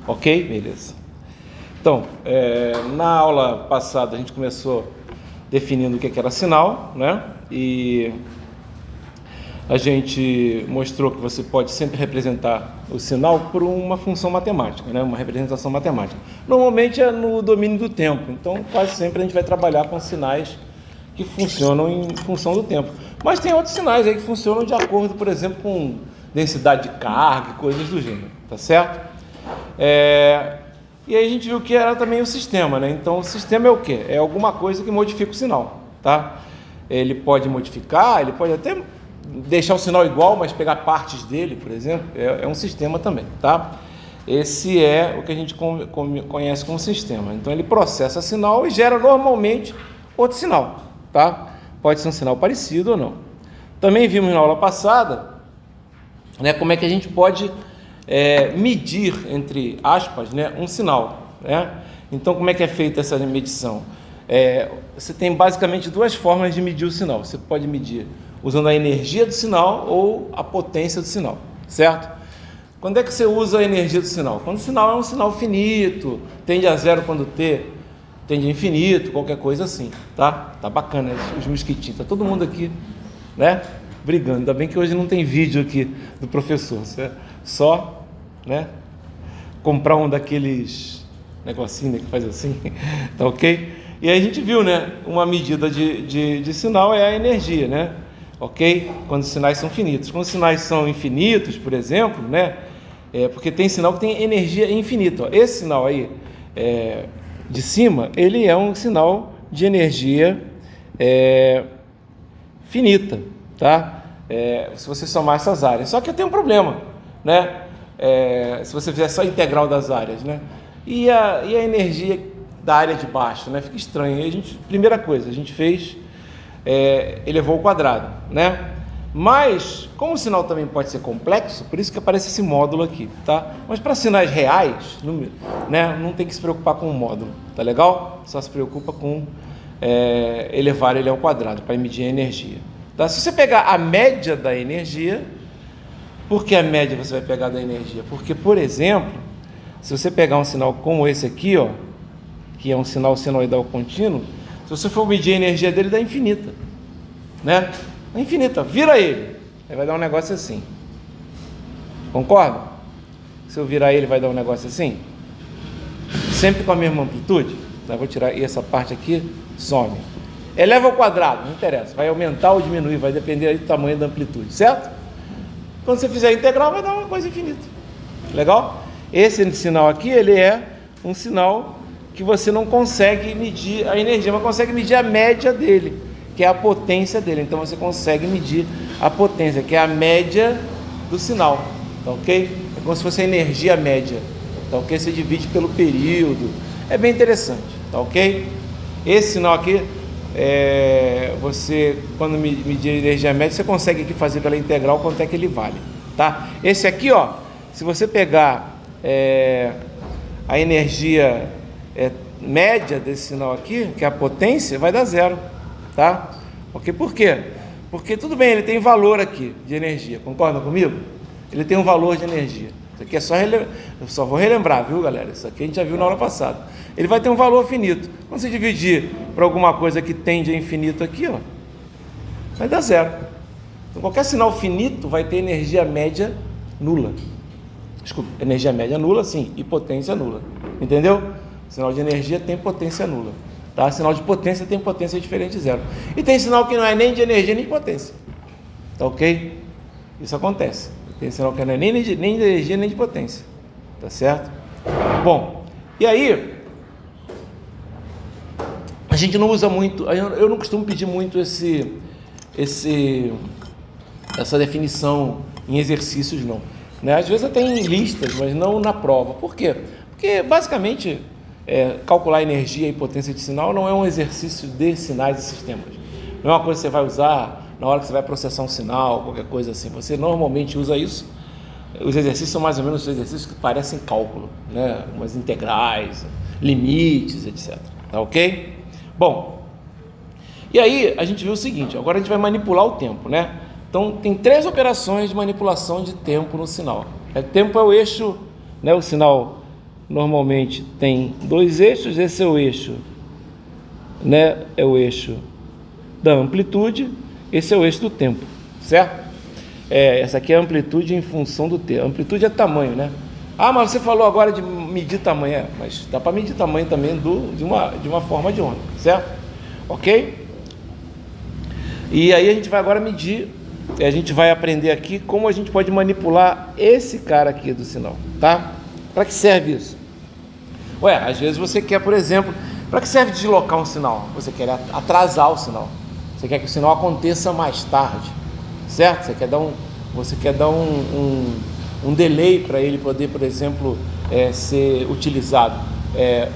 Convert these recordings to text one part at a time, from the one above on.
Ok? Beleza. Então, na aula passada a gente começou definindo o que era sinal, né? E a gente mostrou que você pode sempre representar o sinal por uma função matemática, né? Uma representação matemática. Normalmente é no domínio do tempo, então quase sempre a gente vai trabalhar com sinais que funcionam em função do tempo. Mas tem outros sinais aí que funcionam de acordo, por exemplo, com densidade de carga e coisas do gênero, tá certo? E aí a gente viu que era também o sistema, né? Então o sistema é o quê? É alguma coisa que modifica o sinal, tá? Ele pode modificar, ele pode até deixar o sinal igual, mas pegar partes dele, por exemplo, é um sistema também, tá? Esse é o que a gente conhece como sistema. Então ele processa sinal e gera normalmente outro sinal, tá? Pode ser um sinal parecido ou não. Também vimos na aula passada, né, como é que a gente pode medir, entre aspas, né, um sinal, né? Então como é que é feita essa medição? Você tem basicamente duas formas de medir o sinal. Você pode medir usando a energia do sinal ou a potência do sinal, certo? Quando é que você usa a energia do sinal? Quando o sinal é um sinal finito, tende a zero quando t tende a infinito, qualquer coisa assim, tá? Tá bacana os mosquitinhos, tá todo mundo aqui, né? Brigando. Ainda bem que hoje não tem vídeo aqui do professor, só, né, comprar um daqueles negocinho, né, que faz assim, tá ok? E aí a gente viu, né, uma medida de sinal é a energia, né? Ok? Quando os sinais são finitos. Quando os sinais são infinitos, por exemplo, né? Porque tem sinal que tem energia infinita. Ó. Esse sinal aí de cima, ele é um sinal de energia finita, tá? Se você somar essas áreas. Só que tem um problema, né? Se você fizer só a integral das áreas, né? E a energia da área de baixo, né? Fica estranho. E primeira coisa, a gente fez elevou ao quadrado, né? Mas, como o sinal também pode ser complexo, por isso que aparece esse módulo aqui, tá? Mas para sinais reais, né, não tem que se preocupar com o módulo, tá legal? Só se preocupa com elevar ele ao quadrado, para medir a energia. Tá? Se você pegar a média da energia, por que a média você vai pegar da energia? Porque, por exemplo, se você pegar um sinal como esse aqui, ó, que é um sinal senoidal contínuo, se você for medir a energia dele, dá infinita, né? É infinita, vira ele, aí vai dar um negócio assim. Concorda? Se eu virar ele, vai dar um negócio assim? Sempre com a mesma amplitude? Então, eu vou tirar essa parte aqui, some. Eleva ao quadrado, não interessa, vai aumentar ou diminuir, vai depender aí do tamanho da amplitude, certo? Quando você fizer a integral, vai dar uma coisa infinita. Legal? Esse sinal aqui, ele é um sinal que você não consegue medir a energia, mas consegue medir a média dele, que é a potência dele. Então você consegue medir a potência, que é a média do sinal, tá ok? É como se fosse a energia média, tá ok? Você divide pelo período, é bem interessante, tá ok? Esse sinal aqui, você, quando medir a energia média, você consegue aqui fazer pela integral quanto é que ele vale, tá? Esse aqui, ó, se você pegar a energia média desse sinal aqui, que é a potência, vai dar zero, tá? Ok? Por quê? Porque tudo bem, ele tem valor aqui de energia, concordam comigo? Ele tem um valor de energia. Isso aqui é só eu só vou relembrar, viu, galera? Isso aqui a gente já viu na aula passada. Ele vai ter um valor finito. Quando você dividir para alguma coisa que tende a infinito aqui, ó, vai dar zero. Então, qualquer sinal finito vai ter energia média nula. Desculpa, energia média nula, sim, e potência nula. Entendeu? Sinal de energia tem potência nula. Tá? Sinal de potência tem potência diferente de zero. E tem sinal que não é nem de energia nem de potência. Tá ok? Isso acontece. Tem sinal que não é nem de energia nem de potência. Tá certo? Bom, e aí, a gente não usa muito, eu não costumo pedir muito essa definição em exercícios, não. Né? Às vezes até em listas, mas não na prova. Por quê? Porque basicamente calcular energia e potência de sinal não é um exercício de sinais e sistemas. Não é uma coisa que você vai usar na hora que você vai processar um sinal, qualquer coisa assim. Você normalmente usa isso. Os exercícios são mais ou menos os exercícios que parecem cálculo, né? Umas integrais, limites, etc. Tá ok? Bom, e aí a gente viu o seguinte, agora a gente vai manipular o tempo, né? Então tem 3 operações de manipulação de tempo no sinal. Tempo é o eixo, né? O sinal normalmente tem dois eixos. Esse é o eixo, né? É o eixo da amplitude, esse é o eixo do tempo, certo? Essa aqui é a amplitude em função do tempo. Amplitude é tamanho, né? Ah, mas você falou agora de medir tamanho. Mas dá para medir tamanho também de uma forma de onda, certo? Ok? E aí a gente vai agora medir, a gente vai aprender aqui como a gente pode manipular esse cara aqui do sinal, tá? Para que serve isso? Às vezes você quer, por exemplo, para que serve deslocar um sinal? Você quer atrasar o sinal. Você quer que o sinal aconteça mais tarde, certo? Você quer dar um delay para ele poder, por exemplo, ser utilizado.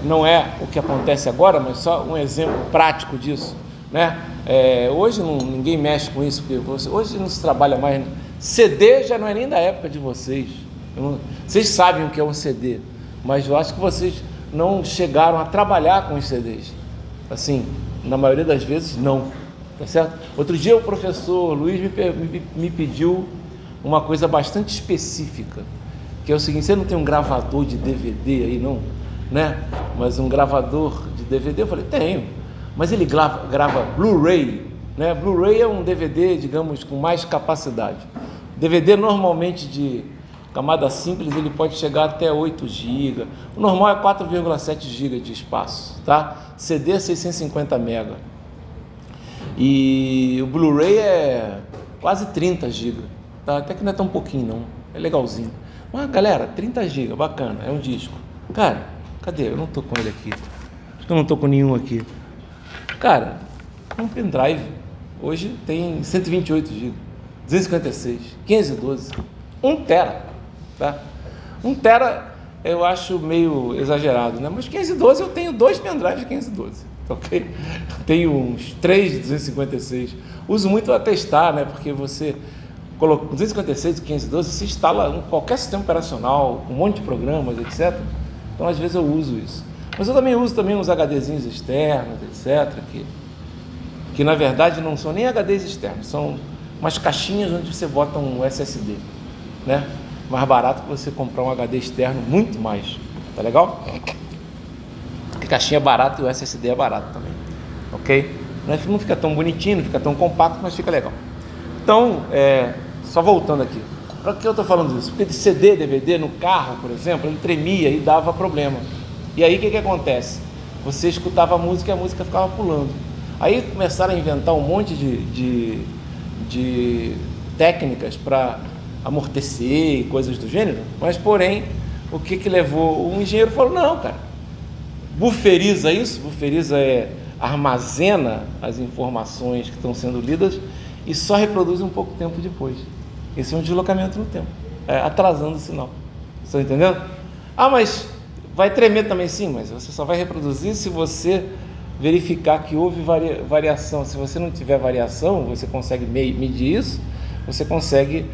Não é o que acontece agora, mas só um exemplo prático disso, né? Hoje ninguém mexe com isso, porque hoje não se trabalha mais. CD já não é nem da época de vocês. Vocês sabem o que é um CD, mas eu acho que vocês não chegaram a trabalhar com os CDs. Assim, na maioria das vezes, não. Tá certo? Outro dia o professor Luiz me pediu uma coisa bastante específica, que é o seguinte: você não tem um gravador de DVD aí não? Né? Mas um gravador de DVD, eu falei, tenho, mas ele grava Blu-ray, né? Blu-ray é um DVD, digamos, com mais capacidade. DVD normalmente de camada simples, ele pode chegar até 8 GB, o normal é 4,7 GB de espaço, tá? CD é 650 MB. E o Blu-ray é quase 30 GB, tá? Até que não é tão pouquinho não, é legalzinho. Mas galera, 30 GB, bacana, é um disco. Cara, cadê? Eu não tô com ele aqui. Acho que eu não tô com nenhum aqui. Cara, um pendrive hoje tem 128 GB, 256, 512, 1 tera, tá? 1 tera eu acho meio exagerado, né? Mas 512 eu tenho 2 pendrives de 512. Ok? Tenho uns 3 de 256. Uso muito a testar, né? Porque você coloca 256 e 512, você instala em qualquer sistema operacional, um monte de programas, etc. Então, às vezes eu uso isso. Mas eu também uso uns HDzinhos externos, etc. Que na verdade não são nem HDs externos, são umas caixinhas onde você bota um SSD, né? Mais barato que você comprar um HD externo, muito mais. Tá legal? A caixinha é barata e o SSD é barato também, ok? Não fica tão bonitinho, não fica tão compacto, mas fica legal. Então, só voltando aqui, para que eu estou falando isso? Porque de CD, DVD no carro, por exemplo, ele tremia e dava problema. E aí o que acontece? Você escutava a música e a música ficava pulando. Aí começaram a inventar um monte de técnicas para amortecer e coisas do gênero, mas porém, o que levou? O engenheiro falou, não, cara, bufferiza isso, armazena as informações que estão sendo lidas e só reproduz um pouco tempo depois. Esse é um deslocamento no tempo, atrasando o sinal. Estão entendendo? Ah, mas vai tremer também, sim, mas você só vai reproduzir se você verificar que houve variação. Se você não tiver variação, você consegue medir isso, você consegue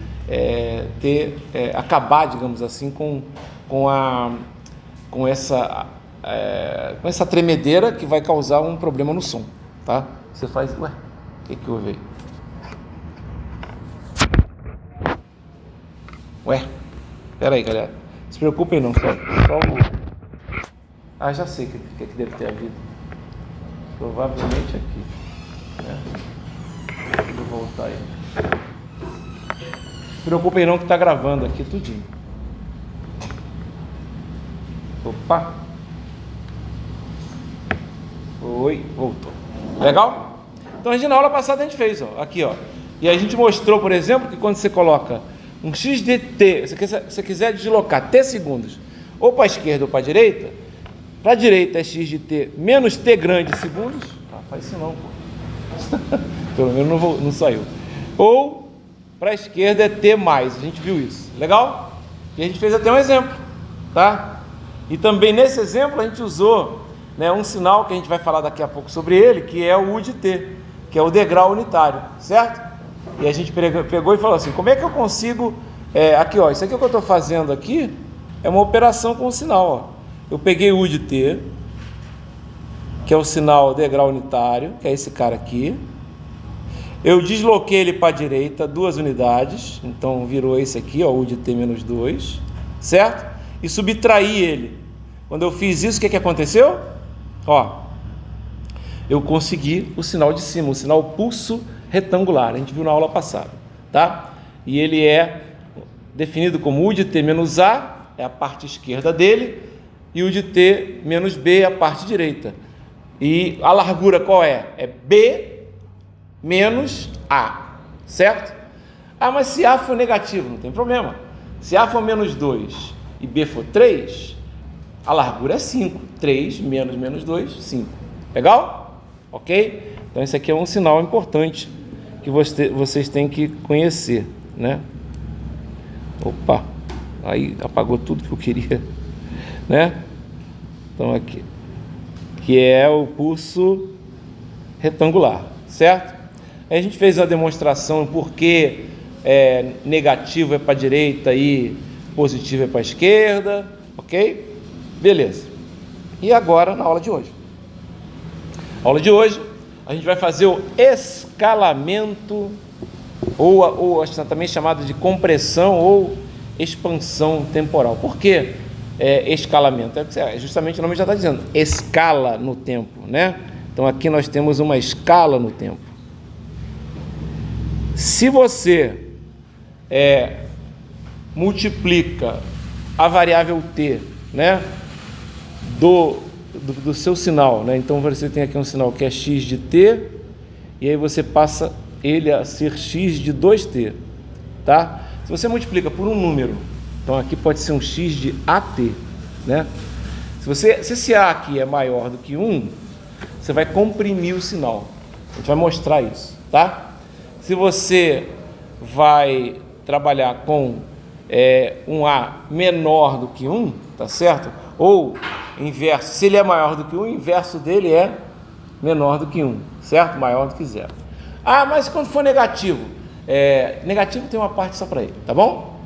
acabar, digamos assim, com essa tremedeira que vai causar um problema no som, tá? Você faz, o que houve aí? Pera aí, galera, não se preocupem não, só já sei o que deve ter havido, provavelmente aqui, né? Vou voltar aí. Não se preocupem não que tá gravando aqui tudinho. Opa! Oi, voltou. Legal? Então na aula passada a gente fez, aqui, e a gente mostrou, por exemplo, que quando você coloca um x de t, se você quiser deslocar t segundos, ou para a esquerda ou para a direita é x de t menos t grande segundos, faz isso não, pô. Pelo menos não saiu. Ou para a esquerda é t mais, a gente viu isso, legal? E a gente fez até um exemplo, tá? E também nesse exemplo a gente usou, né, um sinal que a gente vai falar daqui a pouco sobre ele, que é o U de t, que é o degrau unitário, certo? E a gente pegou e falou assim, como é que eu consigo, aqui isso aqui que eu estou fazendo aqui é uma operação com o sinal, eu peguei o U de t, que é o sinal degrau unitário, que é esse cara aqui, eu desloquei ele para a direita 2 unidades, então virou esse aqui, U de t menos 2, certo? E subtraí ele. Quando eu fiz isso, o que aconteceu? Ó, eu consegui o sinal de cima, o sinal pulso retangular, a gente viu na aula passada, tá? E ele é definido como U de T menos A, é a parte esquerda dele, e U de T menos B é a parte direita. E a largura qual é? É B menos A, certo? Ah, mas se A for negativo, não tem problema. Se A for menos 2 e B for 3, a largura é 5. 3 menos menos 2, 5. Legal? Ok? Então esse aqui é um sinal importante que vocês têm que conhecer, né? Opa, aí apagou tudo que eu queria, né? Então aqui, que é o pulso retangular, certo? Aí a gente fez a demonstração porque negativo é para a direita e positivo é para a esquerda, ok? Beleza. E agora na aula de hoje? Na aula de hoje a gente vai fazer o escalamento, ou também chamado de compressão ou expansão temporal. Por que escalamento? Justamente o nome já está dizendo, escala no tempo, né? Então aqui nós temos uma escala no tempo. Se você multiplica a variável t, né, do seu sinal, né? Então você tem aqui um sinal que é x de t, e aí você passa ele a ser x de 2t, tá? Se você multiplica por um número, então aqui pode ser um x de at, né? Se esse a aqui é maior do que 1, você vai comprimir o sinal. A gente vai mostrar isso, tá? Se você vai trabalhar com um a menor do que 1, tá certo? Ou inverso, se ele é maior do que 1, o inverso dele é menor do que 1, certo? Maior do que 0. Ah, mas quando for negativo? Negativo tem uma parte só para ele, tá bom?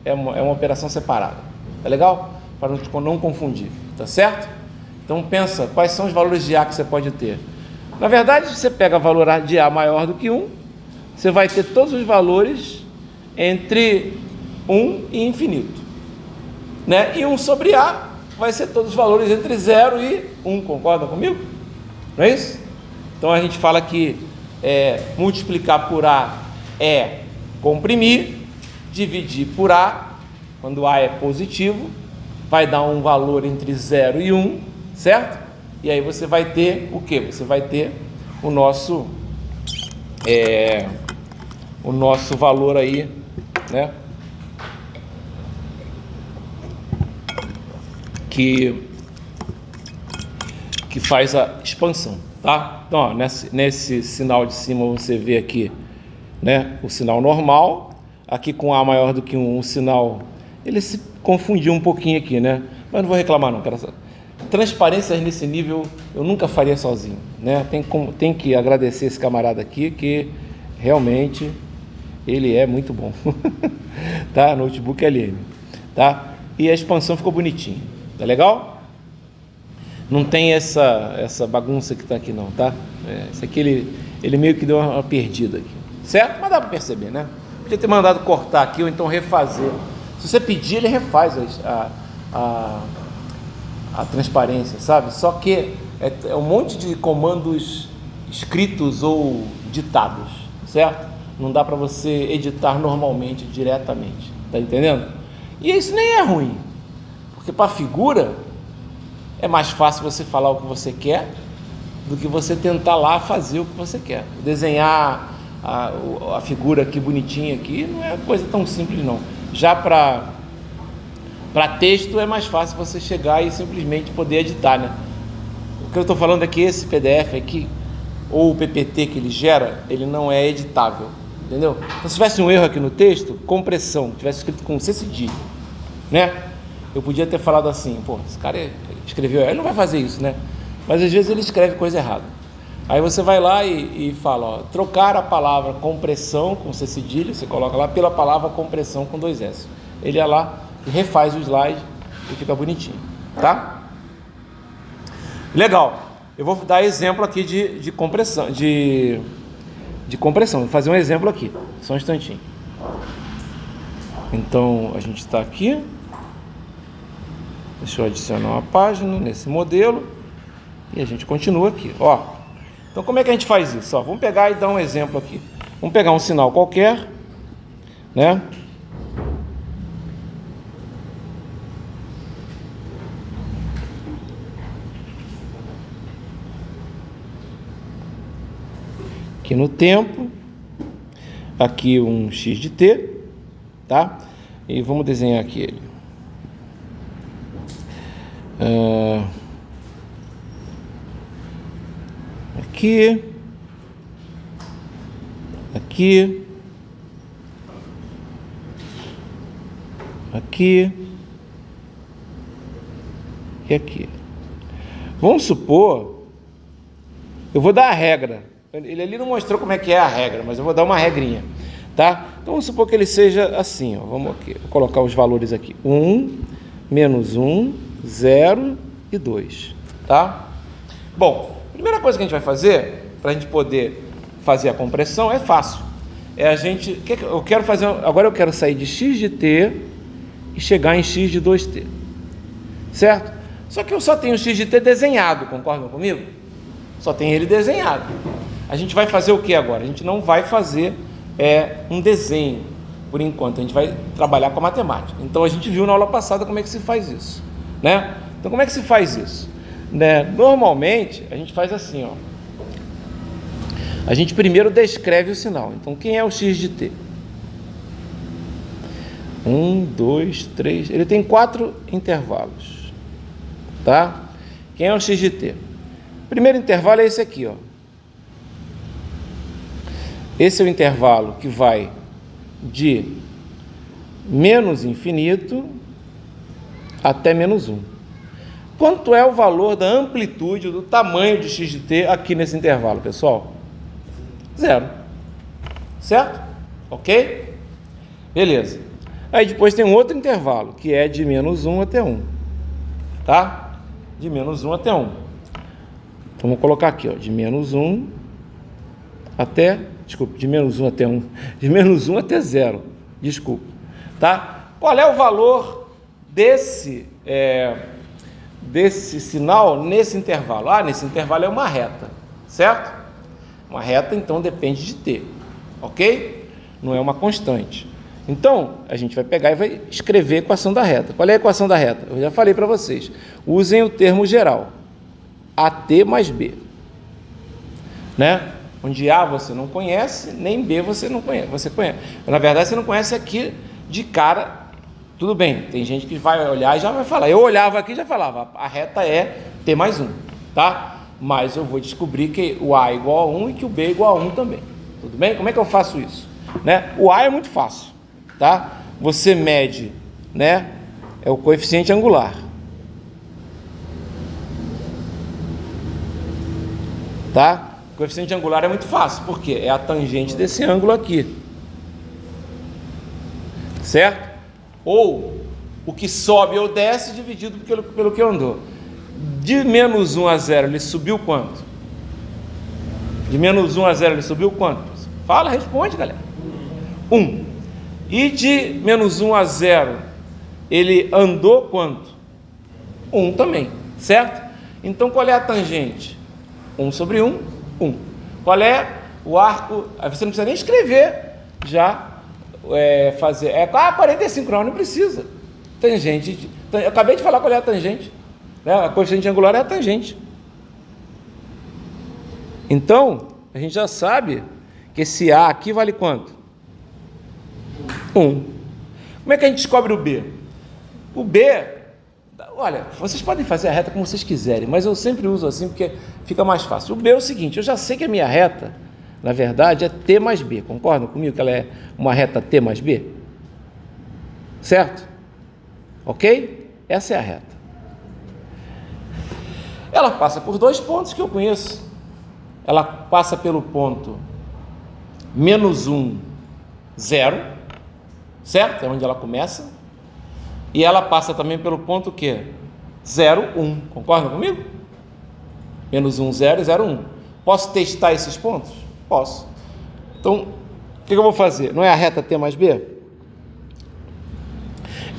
É uma operação separada, tá legal? Para não confundir, tá certo? Então pensa, quais são os valores de A que você pode ter? Na verdade, se você pega valor de A maior do que 1, você vai ter todos os valores entre 1 e infinito, né? E 1 sobre A vai ser todos os valores entre 0 e 1, concorda comigo? Não é isso? Então a gente fala que multiplicar por A é comprimir, dividir por A, quando A é positivo, vai dar um valor entre 0 e 1, certo? E aí você vai ter o quê? Você vai ter o nosso valor aí, né? Que faz a expansão, tá? Então, ó, nesse sinal de cima você vê aqui, né, o sinal normal, aqui com A maior do que 1, o sinal, ele se confundiu um pouquinho aqui, né? Mas não vou reclamar não, cara. Transparências nesse nível eu nunca faria sozinho, né? Tem que agradecer esse camarada aqui, que realmente ele é muito bom, tá? Notebook LM, tá? E a expansão ficou bonitinha, tá legal? Não tem essa bagunça que tá aqui não, tá? Isso aqui ele meio que deu uma perdida aqui, certo? Mas dá para perceber, né? Podia ter mandado cortar aqui ou então refazer. Se você pedir, ele refaz a transparência, sabe? Só que é um monte de comandos escritos ou ditados, certo? Não dá para você editar normalmente, diretamente, tá entendendo? E isso nem é ruim, porque para figura é mais fácil você falar o que você quer do que você tentar lá fazer o que você quer. Desenhar a figura aqui bonitinha aqui não é coisa tão simples não. Já para texto é mais fácil você chegar e simplesmente poder editar, né? O que eu estou falando é que esse PDF aqui, ou o PPT que ele gera, ele não é editável, entendeu? Então, se tivesse um erro aqui no texto, compressão, tivesse escrito com C cedilha, né? Eu podia ter falado assim, pô, esse cara escreveu, ele não vai fazer isso, né? Mas às vezes ele escreve coisa errada. Aí você vai lá e fala, ó, trocar a palavra compressão com C cedilha, você coloca lá pela palavra compressão com 2 S. Ele ia lá e refaz o slide e fica bonitinho, tá? Legal. Eu vou dar exemplo aqui de compressão, de compressão. Vou fazer um exemplo aqui, só um instantinho. Então a gente está aqui. Deixa eu adicionar uma página nesse modelo e a gente continua aqui, ó. Então, como é que a gente faz isso? Ó, vamos pegar e dar um exemplo aqui. Vamos pegar um sinal qualquer, né? Aqui no tempo, aqui um x de t, tá? E vamos desenhar aqui ele. Aqui, aqui, aqui e aqui. Vamos supor, eu vou dar a regra. Ele ali não mostrou como é que é a regra, mas eu vou dar uma regrinha, tá? Então vamos supor que ele seja assim, ó. Vamos aqui, vou colocar os valores aqui: 1, menos 1, 0 e 2, tá? Bom, a primeira coisa que a gente vai fazer, para a gente poder fazer a compressão, é fácil. É a gente, eu quero fazer, agora eu quero sair de x de t e chegar em x de 2t, certo? Só que eu só tenho x de t desenhado, concordam comigo? Só tem ele desenhado. A gente vai fazer o que agora? A gente não vai fazer um desenho, por enquanto. A gente vai trabalhar com a matemática. Então, a gente viu na aula passada como é que se faz isso, né? Então, como é que se faz isso? Né? Normalmente, a gente faz assim, ó. A gente primeiro descreve o sinal. Então, quem é o x de t? 1, 2, 3... Ele tem 4 intervalos, tá? Quem é o x de t? O primeiro intervalo é esse aqui, ó. Esse é o intervalo que vai de menos infinito até menos 1. Quanto é o valor da amplitude, do tamanho de x de t aqui nesse intervalo, pessoal? 0. Certo? Ok? Beleza. Aí depois tem um outro intervalo, que é de menos 1 até 1. Tá? De menos 1 até 1. Então, vamos colocar aqui, ó, de menos 1 até... Desculpa, de menos 1 até 1. De menos 1 até 0. Desculpa. Tá? Qual é o valor desse sinal nesse intervalo? Ah, nesse intervalo é uma reta, certo? Uma reta, então, depende de t, ok? Não é uma constante. Então, a gente vai pegar e vai escrever a equação da reta. Qual é a equação da reta? Eu já falei para vocês. Usem o termo geral. AT mais B. Né? Onde A você não conhece, nem B você não conhece. Você conhece. Na verdade, você não conhece aqui de cara. Tudo bem, tem gente que vai olhar e já vai falar. Eu olhava aqui e já falava, a reta é T mais 1, tá? Mas eu vou descobrir que o A é igual a 1 e que o B é igual a 1 também. Tudo bem? Como é que eu faço isso? Né? O A é muito fácil, tá? Você mede, né? É o coeficiente angular. Tá? O coeficiente angular é muito fácil, porque é a tangente desse ângulo aqui. Certo? Ou o que sobe ou desce dividido pelo que andou. De menos 1 a 0, ele subiu quanto? De menos 1 a 0, ele subiu quanto? Fala, responde, galera. 1. E de menos 1 a 0, ele andou quanto? 1 também, certo? Então, qual é a tangente? 1 sobre 1, 1. Qual é o arco? Aí você não precisa nem escrever, já fazer. 45 não precisa. Tangente. Eu acabei de falar qual é a tangente. Né? A coeficiente angular é a tangente. Então, a gente já sabe que esse A aqui vale quanto? 1. Como é que a gente descobre o B? O B, olha, vocês podem fazer a reta como vocês quiserem, mas eu sempre uso assim porque fica mais fácil. O B é o seguinte, eu já sei que a minha reta, na verdade, é T mais B. Concordam comigo que ela é uma reta T mais B? Certo? Ok? Essa é a reta. Ela passa por 2 pontos que eu conheço. Ela passa pelo ponto menos 1, 0, certo? É onde ela começa. E ela passa também pelo ponto o quê? 0, 1. Concordam comigo? Menos 1, 0 e 0, 1. Posso testar esses pontos? Posso. Então, o que eu vou fazer? Não é a reta T mais B?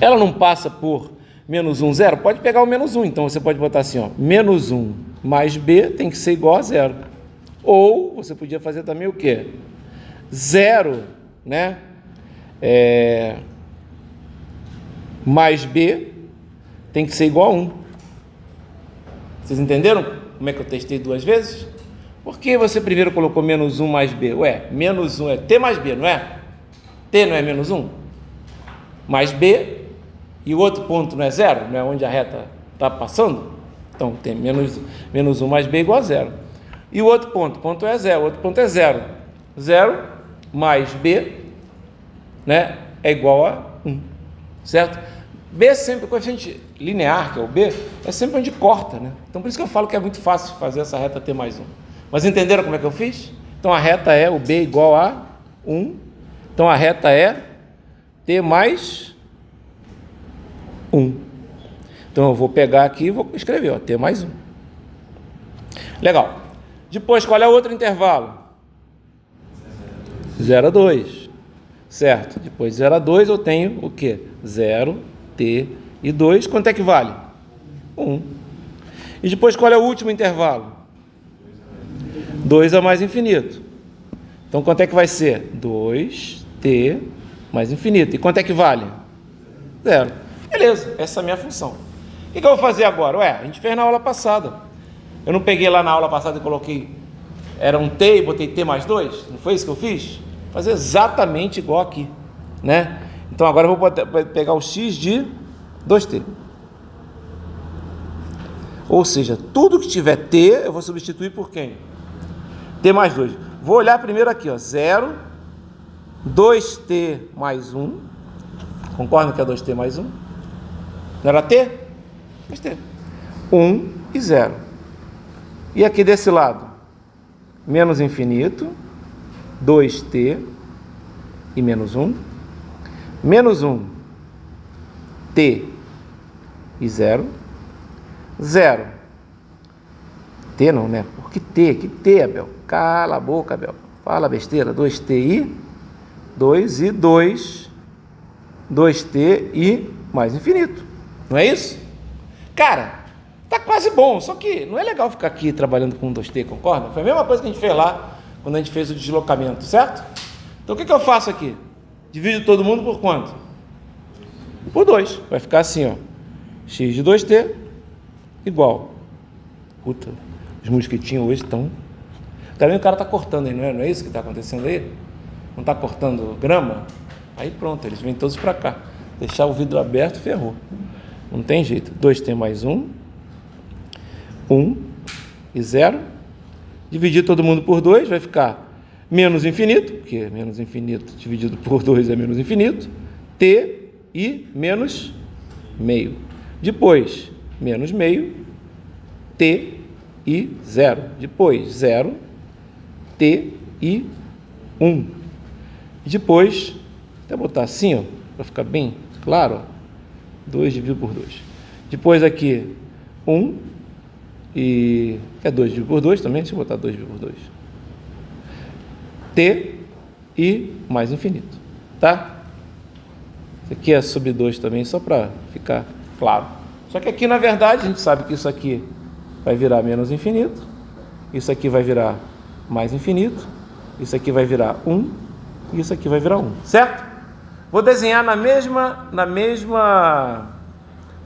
Ela não passa por menos 1, 0? Pode pegar o menos 1, então você pode botar assim, ó, menos 1 mais b tem que ser igual a 0. Ou você podia fazer também o quê? 0, né? Mais b tem que ser igual a 1. Vocês entenderam como é que eu testei duas vezes? Por que você primeiro colocou menos 1 mais b? Ué, menos 1 é t mais b, não é? T não é menos 1? Mais b, e o outro ponto não é 0? Não é onde a reta está passando? Então, tem menos 1 mais b igual a 0. E o outro ponto é 0, o outro ponto é 0. 0 mais b, né, é igual a 1, certo? B é sempre, o coeficiente linear, que é o b, é sempre onde corta, né? Então, por isso que eu falo que é muito fácil fazer essa reta t mais 1. Mas entenderam como é que eu fiz? Então, a reta é o b igual a 1. Então, a reta é t mais 1. Então, eu vou pegar aqui e vou escrever, ó, t mais 1. Legal. Depois, qual é o outro intervalo? 0 a 2. Certo. Depois de 0 a 2, eu tenho o quê? 0, t e 2. Quanto é que vale? 1. E depois, qual é o último intervalo? 2 a mais infinito. Então, quanto é que vai ser? 2t mais infinito. E quanto é que vale? 0. Beleza, essa é a minha função. O que eu vou fazer agora? Ué, a gente fez na aula passada. Eu não peguei lá na aula passada e coloquei, era um t e botei t mais 2? Não foi isso que eu fiz? Vou fazer exatamente igual aqui, né? Então, agora eu vou pegar o x de 2t. Ou seja, tudo que tiver t, eu vou substituir por quem? T mais 2. Vou olhar primeiro aqui, ó, 0, 2t mais 1. Concordam que é 2t mais 1? Não era t? 2t. 1 e 0. E aqui desse lado? Menos infinito, 2t e menos 1. Menos 1, t e 0. 0. T não, né? Por que t? Que t, Abel? Cala a boca, Abel. Fala besteira. 2t e 2 e 2. 2t e mais infinito. Não é isso? Cara, tá quase bom. Só que não é legal ficar aqui trabalhando com 2t, concorda? Foi a mesma coisa que a gente fez lá quando a gente fez o deslocamento, certo? Então o que eu faço aqui? Divido todo mundo por quanto? Por 2. Vai ficar assim, ó. X de 2t igual. Puta, os mosquitinhos hoje estão... O cara tá cortando aí, não é isso que está acontecendo aí? Não está cortando grama? Aí pronto, eles vêm todos para cá. Deixar o vidro aberto, ferrou. Não tem jeito. 2t mais 1. 1 e 0. Dividir todo mundo por 2, vai ficar menos infinito, porque menos infinito dividido por 2 é menos infinito. T e menos meio. Depois, menos meio. T e 0. Depois, 0. T e 1. Depois, até botar assim, ó, para ficar bem claro, ó, 2 dividido por 2. Depois aqui, 1 e... é 2 dividido por 2 também? Deixa eu botar 2 dividido por 2. T e mais infinito, tá? Isso aqui é sobre 2 também, só para ficar claro. Só que aqui, na verdade, a gente sabe que isso aqui vai virar menos infinito, isso aqui vai virar mais infinito, isso aqui vai virar 1, e isso aqui vai virar 1, certo? Vou desenhar na mesma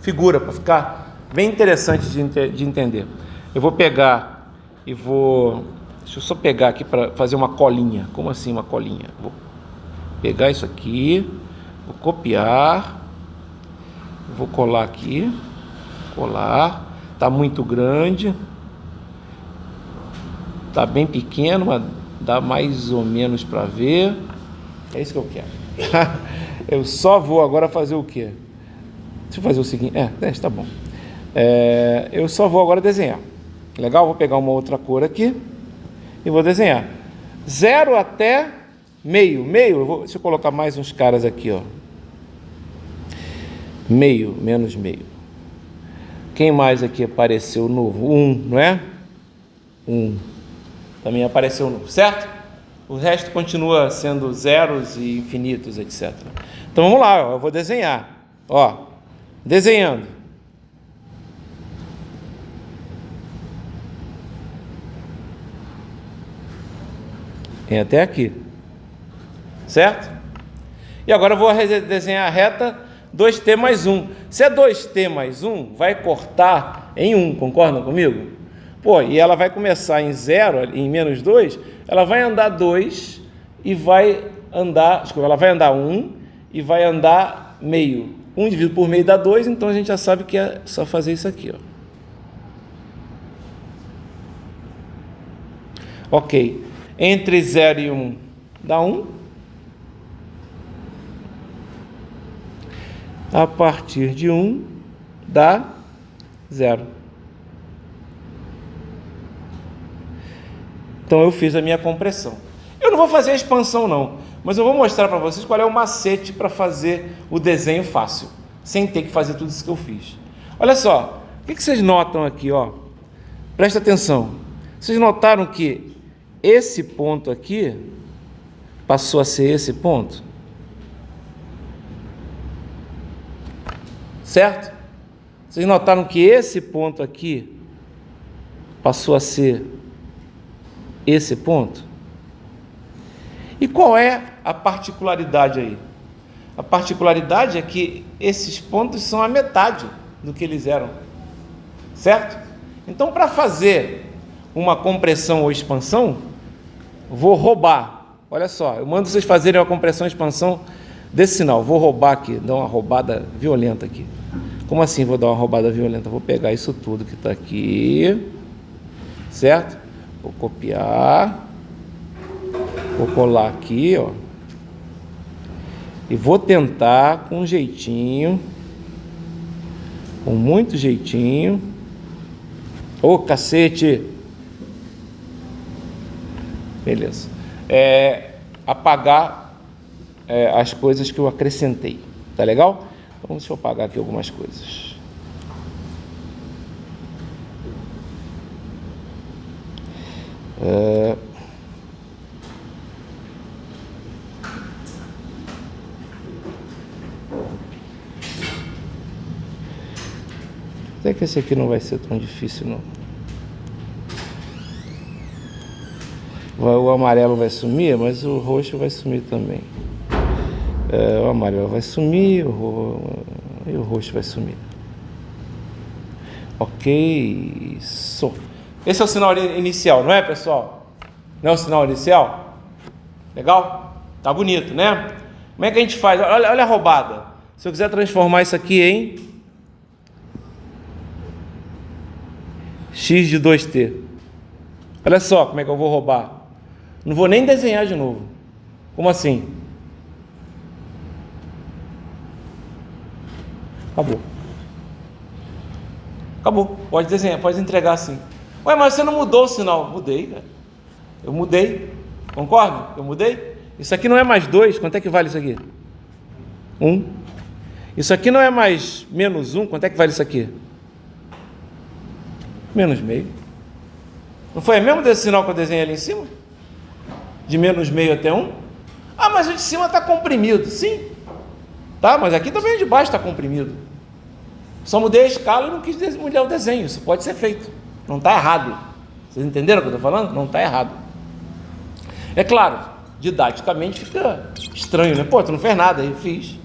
figura, para ficar bem interessante de entender. Eu vou pegar e vou... Deixa eu só pegar aqui para fazer uma colinha. Como assim uma colinha? Vou pegar isso aqui, vou copiar, vou colar aqui, colar. Está muito grande, está bem pequeno, mas dá mais ou menos para ver. É isso que eu quero. Eu só vou agora fazer o quê? Deixa eu fazer o seguinte. Está bom. Eu só vou agora desenhar. Legal? Vou pegar uma outra cor aqui e vou desenhar. 0 até meio. Deixa eu colocar mais uns caras aqui, ó. Meio, menos meio. Quem mais aqui apareceu novo? 1, não é? 1. Também apareceu novo, certo? O resto continua sendo zeros e infinitos, etc. Então vamos lá, ó, eu vou desenhar. Ó, desenhando. Vem até aqui. Certo? E agora eu vou desenhar a reta 2t mais 1. Se é 2t mais 1, vai cortar em 1, concordam comigo? Pô, e ela vai começar em 0, em menos 2, ela vai andar 2 e vai andar, desculpa, ela vai andar 1 e vai andar meio. 1 dividido por meio dá 2, então a gente já sabe que é só fazer isso aqui, ó. Ok. Entre 0 e 1 dá 1. A partir de 1 dá 0. Então eu fiz a minha compressão. Eu não vou fazer a expansão não, mas eu vou mostrar para vocês qual é o macete para fazer o desenho fácil, sem ter que fazer tudo isso que eu fiz. Olha só, o que vocês notam aqui, ó? Presta atenção. Vocês notaram que esse ponto aqui passou a ser esse ponto? Certo? Vocês notaram que esse ponto aqui passou a ser esse ponto? E qual é a particularidade aí? A particularidade é que esses pontos são a metade do que eles eram. Certo? Então, para fazer uma compressão ou expansão, vou roubar. Olha só, eu mando vocês fazerem uma compressão e expansão desse sinal. Vou roubar aqui, dar uma roubada violenta aqui. Como assim vou dar uma roubada violenta? Vou pegar isso tudo que está aqui, certo? Vou copiar, vou colar aqui, ó, e vou tentar com jeitinho, com muito jeitinho. Ô, cacete! Beleza. Apagar as coisas que eu acrescentei. Tá legal? Então, deixa eu apagar aqui algumas coisas. Até que esse aqui não vai ser tão difícil, não. O amarelo vai sumir, mas o roxo vai sumir também. O amarelo vai sumir e o roxo vai sumir. Ok. Isso. Esse é o sinal inicial, não é, pessoal? Não é o sinal inicial? Legal? Tá bonito, né? Como é que a gente faz? Olha a roubada. Se eu quiser transformar isso aqui em x de 2t. Olha só como é que eu vou roubar. Não vou nem desenhar de novo. Como assim? Acabou. Acabou. Pode desenhar, pode entregar assim. Ué, mas você não mudou o sinal. Mudei, cara. Eu mudei. Concorda? Eu mudei. Isso aqui não é mais 2. Quanto é que vale isso aqui? 1. Isso aqui não é mais menos 1. Quanto é que vale isso aqui? Menos meio. Não foi mesmo desse sinal que eu desenhei ali em cima? De menos meio até 1? Ah, mas o de cima está comprimido. Sim. Tá, mas aqui também o de baixo está comprimido. Só mudei a escala e não quis mudar o desenho. Isso pode ser feito. Não está errado. Vocês entenderam o que eu estou falando? Não está errado. É claro, didaticamente fica estranho, né? Pô, tu não fez nada. Aí fiz.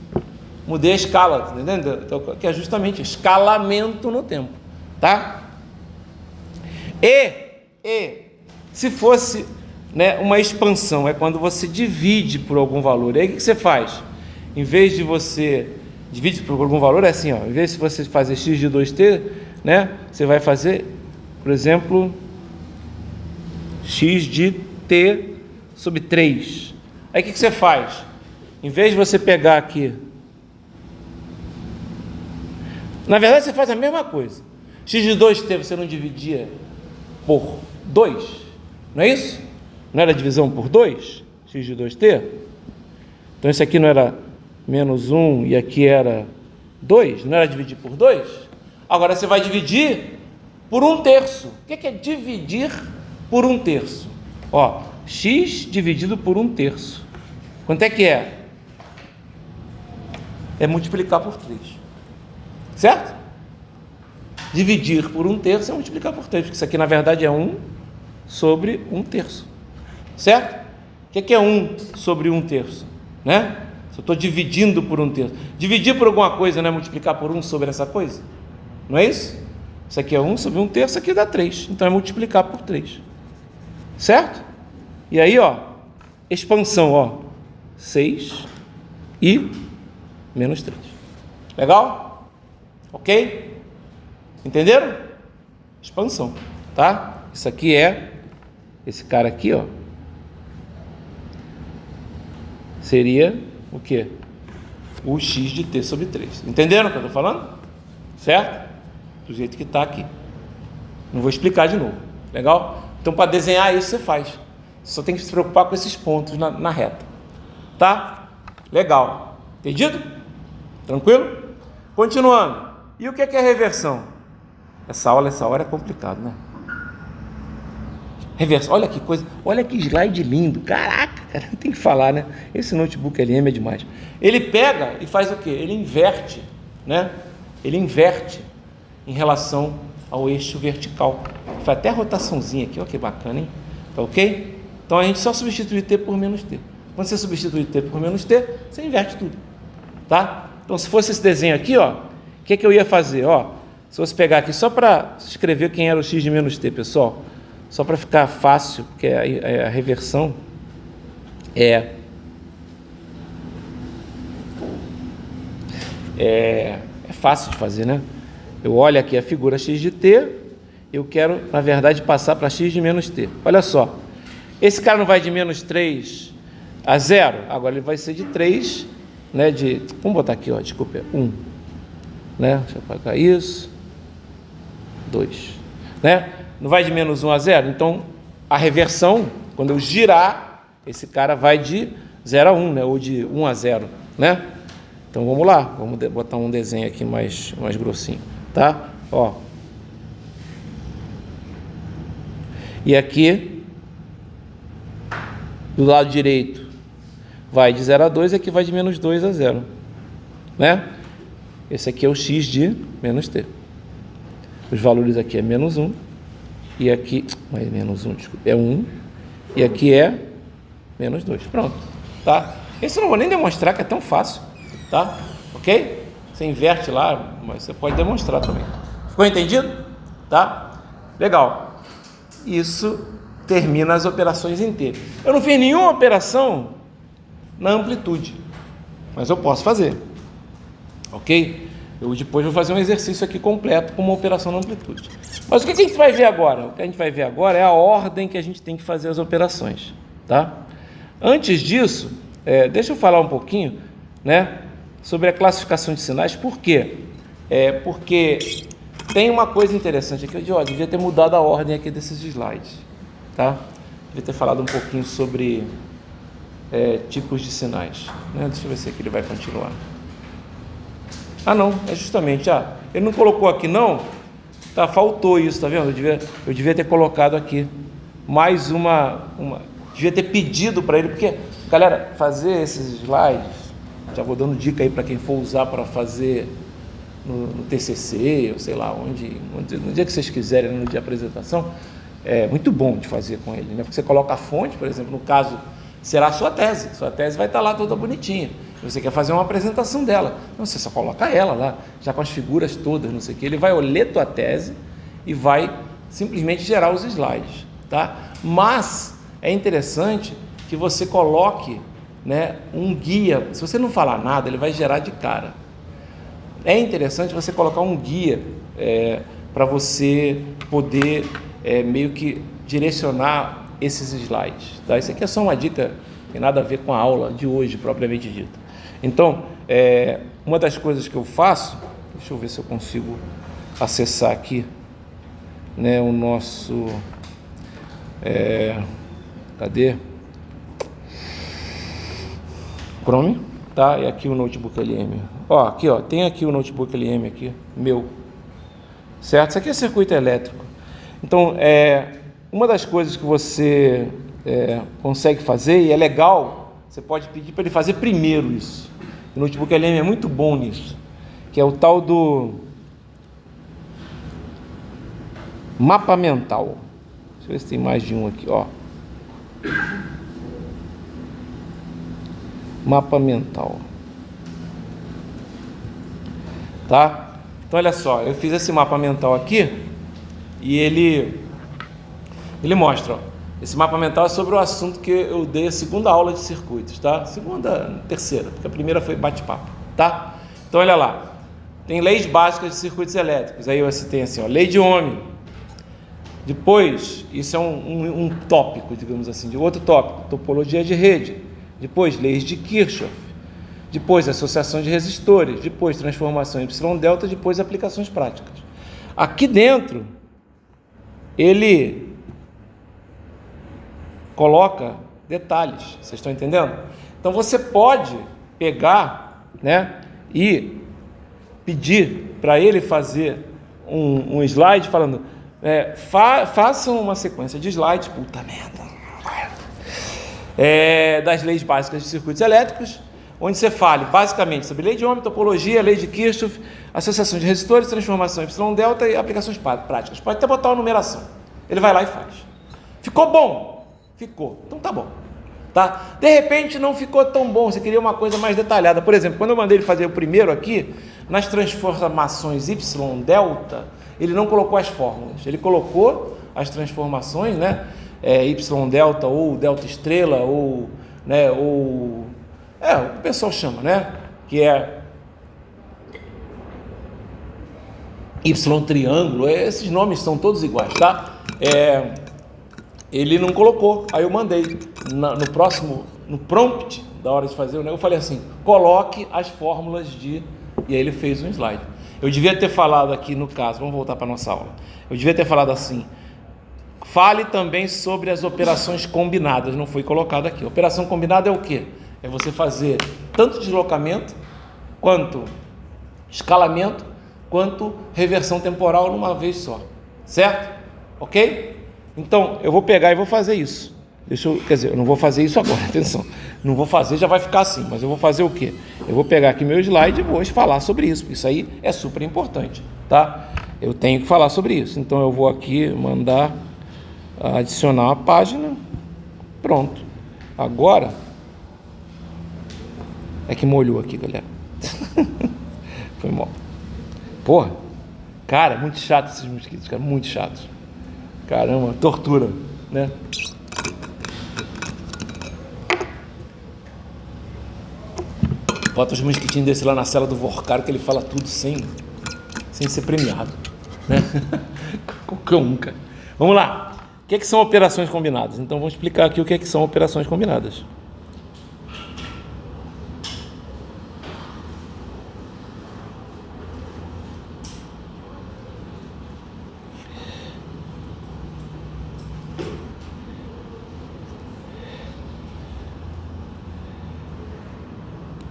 Mudei a escala, tá entendendo? Então, que é justamente escalamento no tempo. Tá? E se fosse, né, uma expansão, é quando você divide por algum valor. E aí o que você faz? Em vez de você divide por algum valor, é assim, ó, em vez de você fazer x de 2t, né, você vai fazer, por exemplo, x de t sobre 3. Aí o que você faz? Em vez de você pegar aqui, na verdade você faz a mesma coisa. X de 2t você não dividia por 2, não é isso? Não era divisão por 2? X de 2t? Então isso aqui não era menos 1 e aqui era 2? Não era dividir por 2? Agora você vai dividir por 1/3. O que é dividir por 1/3? Ó, x dividido por 1/3. Quanto é que é? É multiplicar por 3. Certo? Dividir por 1/3 é multiplicar por 3, porque isso aqui na verdade é 1 sobre 1/3. Certo? O que é 1 sobre 1/3? Né? Se eu estou dividindo por 1/3. Dividir por alguma coisa não é multiplicar por 1 sobre essa coisa? Não é isso? Isso aqui é 1 sobre 1/3, isso aqui dá 3. Então é multiplicar por 3. Certo? E aí, ó, expansão, ó, 6 e menos 3. Legal? Ok? Entenderam? Expansão, tá? Isso aqui é, esse cara aqui, ó, seria o quê? O x de t sobre 3. Entenderam o que eu estou falando? Certo? Do jeito que está aqui. Não vou explicar de novo. Legal? Então, para desenhar isso, você faz. Só tem que se preocupar com esses pontos na reta. Tá? Legal. Entendido? Tranquilo? Continuando. E o que é reversão? Essa hora é complicado, né? Reversão. Olha que coisa. Olha que slide lindo. Caraca, cara, tem que falar, né? Esse notebook LM é demais. Ele pega e faz o quê? Ele inverte, né? Ele inverte em relação ao eixo vertical. Faz até a rotaçãozinha aqui, olha que bacana, hein? Tá ok? Então a gente só substitui t por menos t. Quando você substitui t por menos t, você inverte tudo, tá? Então se fosse esse desenho aqui, ó, o que eu ia fazer? Ó, se fosse pegar aqui só para escrever quem era o x de menos t, pessoal, só para ficar fácil, porque a reversão é fácil de fazer, né? Eu olho aqui a figura x de t, eu quero, na verdade, passar para x de menos t. Olha só, esse cara não vai de menos 3 a 0, agora ele vai ser de 3, né? Vamos botar aqui, ó, desculpa, 1, né? Deixa eu apagar isso, 2, né? Não vai de menos 1 a 0, então a reversão, quando eu girar, esse cara vai de 0 a 1, né? Ou de 1 a 0, né? Então vamos lá, vamos botar um desenho aqui mais grossinho, tá? Ó. E aqui, do lado direito, vai de 0 a 2, e aqui vai de menos 2 a 0, né? Esse aqui é o x de menos t. Os valores aqui é menos 1, e aqui, menos 1, desculpa, é 1, e aqui é menos 2. Pronto, tá? Esse eu não vou nem demonstrar, que é tão fácil, tá? Ok? Você inverte lá, mas você pode demonstrar também. Ficou entendido? Tá? Legal. Isso termina as operações inteiras. Eu não fiz nenhuma operação na amplitude, mas eu posso fazer. Ok? Eu depois vou fazer um exercício aqui completo com uma operação na amplitude. Mas o que a gente vai ver agora? O que a gente vai ver agora é a ordem que a gente tem que fazer as operações, tá? Antes disso, deixa eu falar um pouquinho, né, sobre a classificação de sinais. Por quê? Porque tem uma coisa interessante aqui. Eu devia ter mudado a ordem aqui desses slides, tá? Devia ter falado um pouquinho sobre tipos de sinais, né? Deixa eu ver se aqui ele vai continuar. Ah, não, é justamente, ele não colocou aqui não, tá, faltou isso, tá vendo? Eu devia ter colocado aqui mais devia ter pedido para ele, porque, galera, fazer esses slides, já vou dando dica aí para quem for usar para fazer no TCC, ou sei lá, onde, no dia que vocês quiserem, no dia de apresentação, é muito bom de fazer com ele, né? Porque você coloca a fonte, por exemplo, no caso, será a sua tese vai estar lá toda bonitinha. Você quer fazer uma apresentação dela, então você só coloca ela lá, já com as figuras todas, não sei o que. Ele vai ler tua tese e vai simplesmente gerar os slides, tá? Mas é interessante que você coloque, né, um guia. Se você não falar nada, ele vai gerar de cara. É interessante você colocar um guia para você poder meio que direcionar esses slides, tá? Isso aqui é só uma dica, não tem nada a ver com a aula de hoje, propriamente dita. Então, uma das coisas que eu faço, deixa eu ver se eu consigo acessar aqui, né, o nosso, cadê? Chrome, tá? E aqui o notebook LM. Ó, aqui, ó, tem aqui o notebook LM aqui, meu, certo? Isso aqui é circuito elétrico. Então, uma das coisas que você consegue fazer, e é legal, você pode pedir para ele fazer primeiro isso. O notebook LM é muito bom nisso, que é o tal do mapa mental. Deixa eu ver se tem mais de um aqui, ó. Mapa mental. Tá? Então olha só, eu fiz esse mapa mental aqui e ele mostra, ó, esse mapa mental é sobre o assunto que eu dei a segunda aula de circuitos, tá? Terceira, porque a primeira foi bate-papo, tá? Então olha lá, tem leis básicas de circuitos elétricos, aí você tem assim, ó, lei de Ohm. Depois, isso é um tópico, digamos assim, de outro tópico, topologia de rede. Depois, leis de Kirchhoff. Depois, associação de resistores. Depois, transformação Y-delta. Depois, aplicações práticas. Aqui dentro, ele coloca detalhes. Vocês estão entendendo? Então, você pode pegar, né, e pedir para ele fazer um slide falando... façam uma sequência de slides, puta merda, das leis básicas de circuitos elétricos, onde você fale basicamente sobre lei de Ohm, topologia, lei de Kirchhoff, associação de resistores, transformação Y-delta e aplicações práticas. Pode até botar uma numeração. Ele vai lá e faz. Ficou bom? Ficou. Então tá bom. Tá? De repente não ficou tão bom, você queria uma coisa mais detalhada. Por exemplo, quando eu mandei ele fazer o primeiro aqui, nas transformações Y-delta, ele não colocou as fórmulas, ele colocou as transformações, né? Y-delta ou delta estrela, ou, né, o que o pessoal chama, né? Que é Y triângulo, esses nomes são todos iguais, tá? Ele não colocou, aí eu mandei no prompt da hora de fazer, eu falei assim, coloque as fórmulas e aí ele fez um slide. Eu devia ter falado aqui no caso, vamos voltar para a nossa aula, eu devia ter falado assim, fale também sobre as operações combinadas, não foi colocado aqui. Operação combinada é o quê? É você fazer tanto deslocamento, quanto escalamento, quanto reversão temporal numa vez só, certo? Ok? Então, eu vou pegar e vou fazer isso. Eu não vou fazer isso agora, atenção. Não vou fazer, já vai ficar assim, mas eu vou fazer o quê? Eu vou pegar aqui meu slide e vou falar sobre isso, porque isso aí é super importante, tá? Eu tenho que falar sobre isso. Então, eu vou aqui mandar adicionar a página. Pronto. Agora, é que molhou aqui, galera. Foi mal. Porra, cara, muito chato esses mosquitos, cara, muito chatos. Caramba, tortura, né? Bota os mosquitinhos desse lá na cela do Vorcaro, que ele fala tudo sem ser premiado, né? Qualquer um, cara. Vamos lá. O que são operações combinadas? Então, vamos explicar aqui o que são operações combinadas.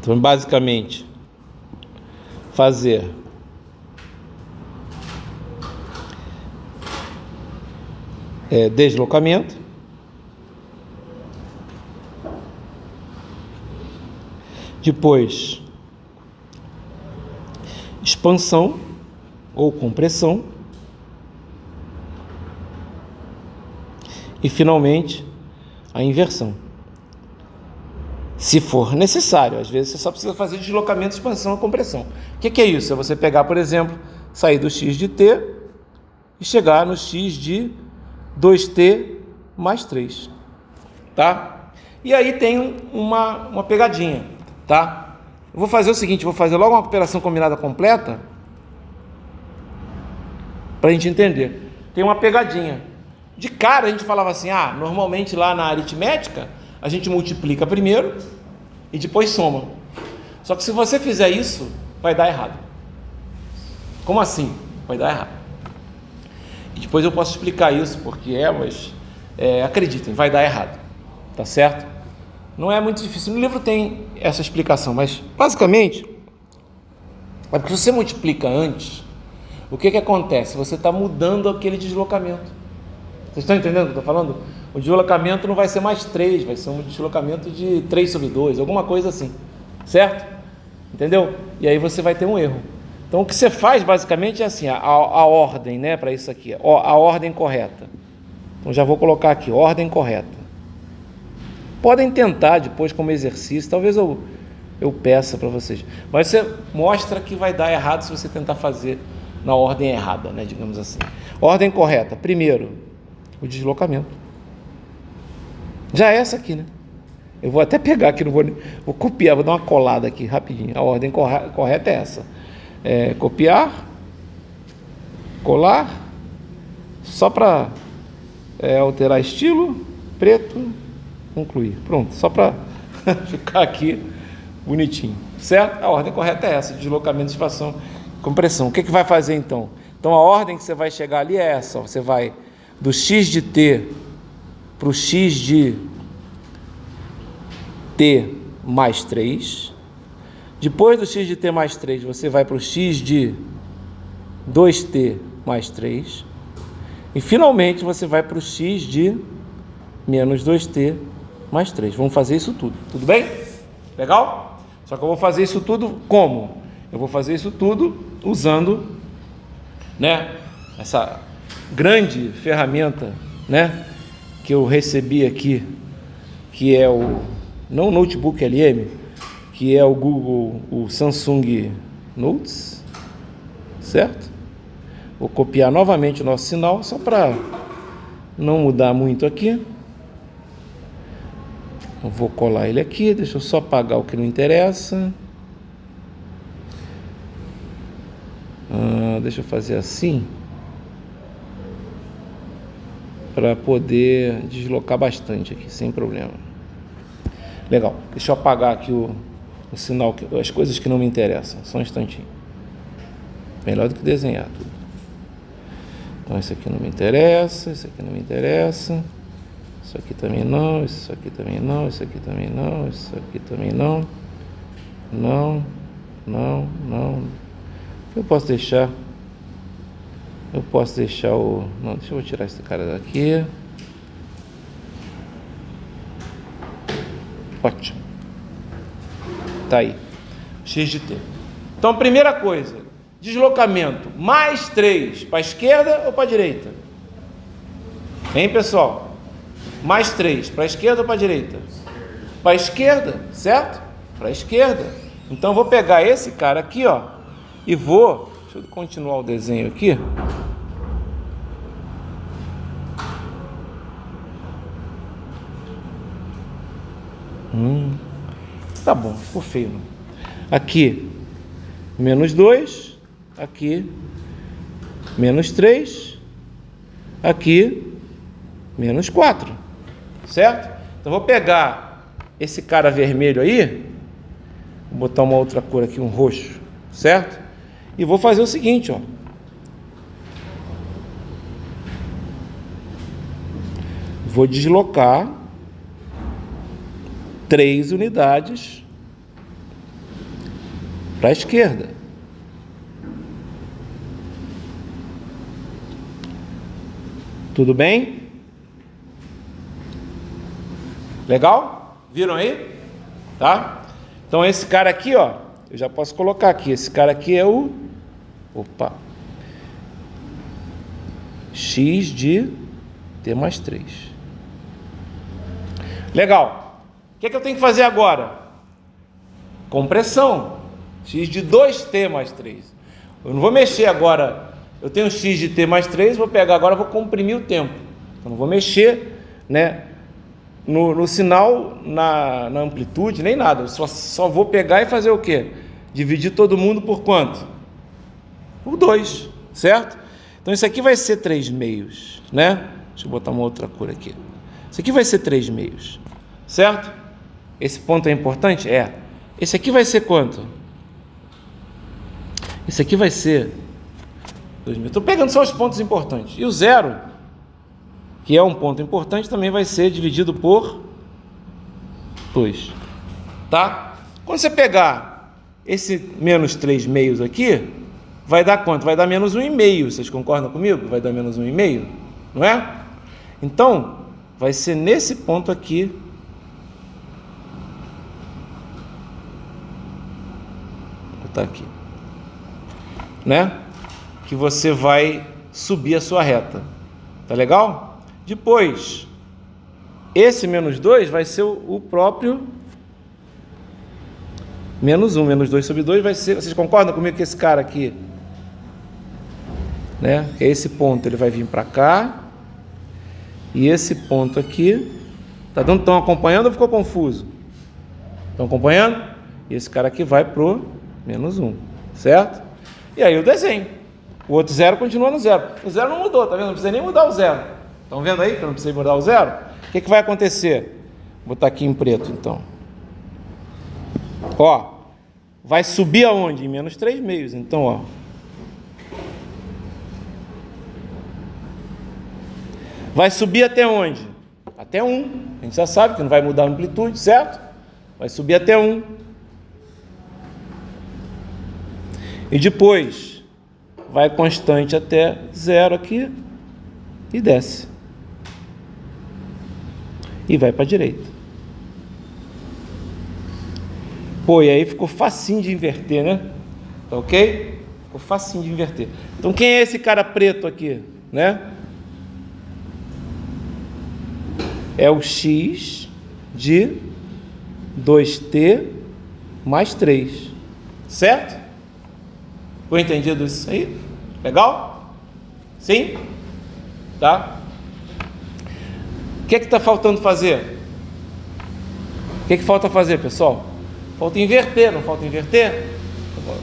Então, basicamente, fazer deslocamento, depois expansão ou compressão e, finalmente, a inversão. Se for necessário, às vezes você só precisa fazer deslocamento, expansão e compressão. O que é isso? É você pegar, por exemplo, sair do x de t e chegar no x de 2t mais 3, tá? E aí tem uma pegadinha, tá? Eu vou fazer o seguinte, vou fazer logo uma operação combinada completa para a gente entender. Tem uma pegadinha. De cara a gente falava assim, normalmente lá na aritmética a gente multiplica primeiro e depois soma. Só que se você fizer isso, vai dar errado. Como assim? Vai dar errado. E depois eu posso explicar isso, porque mas acreditem, vai dar errado. Tá certo? Não é muito difícil. No livro tem essa explicação, mas basicamente é porque você multiplica antes, o que acontece? Você está mudando aquele deslocamento. Vocês estão entendendo o que eu estou falando? O deslocamento não vai ser mais 3, vai ser um deslocamento de 3 sobre 2, alguma coisa assim, certo? Entendeu? E aí você vai ter um erro. Então o que você faz basicamente é assim, a ordem, né, para isso aqui, a ordem correta. Então já vou colocar aqui, ordem correta. Podem tentar depois como exercício, talvez eu peça para vocês. Mas você mostra que vai dar errado se você tentar fazer na ordem errada, né, digamos assim. Ordem correta. Primeiro, o deslocamento. Já é essa aqui, né? Eu vou até pegar aqui, vou copiar, vou dar uma colada aqui rapidinho. A ordem correta é essa. Copiar, colar, só para alterar estilo, preto, concluir. Pronto, só para ficar aqui bonitinho, certo? A ordem correta é essa, deslocamento, expansão, compressão. O que vai fazer então? Então a ordem que você vai chegar ali é essa, você vai do x de t para o x de t mais 3, depois do x de t mais 3 você vai para o x de 2t mais 3 e finalmente você vai para o x de menos 2t mais 3. Vamos fazer isso tudo bem? Legal? Só que eu vou fazer isso tudo como? Eu vou fazer isso tudo usando, né, essa grande ferramenta, né, que eu recebi aqui, que é não o notebook LM, que é o Google, o Samsung Notes, certo? Vou copiar novamente o nosso sinal, só para não mudar muito aqui. Eu vou colar ele aqui, deixa eu só apagar o que não interessa. Deixa eu fazer assim, para poder deslocar bastante aqui, sem problema. Legal, deixa eu apagar aqui o sinal, as coisas que não me interessam, só um instantinho. Melhor do que desenhar tudo. Então isso aqui não me interessa, isso aqui não me interessa, isso aqui também não, isso aqui também não, isso aqui também não, isso aqui também não, não. Eu posso deixar não, deixa eu tirar esse cara daqui. Ótimo. Tá aí. X de t. Então, primeira coisa, deslocamento, mais 3, para a esquerda ou para a direita? Hein, pessoal? Mais 3, para a esquerda ou para a direita? Para a esquerda, certo? Para a esquerda. Então, eu vou pegar esse cara aqui, ó, e vou... Deixa eu continuar o desenho aqui. Tá bom, ficou feio. Não? Aqui, menos 2. Aqui, menos 3. Aqui, menos 4. Certo? Então, vou pegar esse cara vermelho aí. Vou botar uma outra cor aqui, um roxo. Certo? E vou fazer o seguinte, ó. Vou deslocar 3 unidades para a esquerda. Tudo bem? Legal? Viram aí? Tá? Então esse cara aqui, ó, eu já posso colocar aqui. Esse cara aqui é o... X de T mais 3. Legal. O que é que eu tenho que fazer agora? Compressão. X de 2T mais 3. Eu não vou mexer agora. Eu tenho X de T mais 3, vou pegar agora, vou comprimir o tempo. Eu não vou mexer, né, no sinal, na amplitude, nem nada. Eu só vou pegar e fazer o quê? Dividir todo mundo por quanto? Por 2, certo? Então isso aqui vai ser 3 meios, né? Deixa eu botar uma outra cor aqui. Isso aqui vai ser 3 meios, certo? Esse ponto é importante? É. Esse aqui vai ser quanto? Esse aqui vai ser 2 meios. Estou pegando só os pontos importantes. E o 0, que é um ponto importante, também vai ser dividido por 2, tá? Quando você pegar esse menos 3 meios aqui, vai dar quanto? Vai dar menos 1,5. Vocês concordam comigo? Vai dar menos 1,5, não é? Então, vai ser nesse ponto aqui. Vou botar aqui, né? Que você vai subir a sua reta. Tá legal? Depois, esse menos 2 vai ser o próprio menos 1. Menos 2 sobre 2 vai ser... Vocês concordam comigo que esse cara aqui, né? Esse ponto ele vai vir para cá. E esse ponto aqui... Estão acompanhando ou ficou confuso? Estão acompanhando? E esse cara aqui vai pro menos 1. Certo? E aí o desenho. O outro zero continua no zero. O zero não mudou, tá vendo? Não precisa nem mudar o zero. Estão vendo aí que eu não precisei mudar o zero? O que vai acontecer? Vou botar aqui em preto, então. Ó, vai subir aonde? Em menos 3 meios. Então, ó. Vai subir até onde? Até 1. A gente já sabe que não vai mudar a amplitude, certo? Vai subir até 1. E depois vai constante até 0 aqui e desce. E vai para a direita. Pô, e aí ficou facinho de inverter, né? Tá ok? Ficou facinho de inverter. Então quem é esse cara preto aqui, né? É o x de 2t mais 3. Certo? Ficou entendido isso aí? Legal? Sim? Tá? O que está faltando fazer? O que falta fazer, pessoal? Falta inverter, não falta inverter?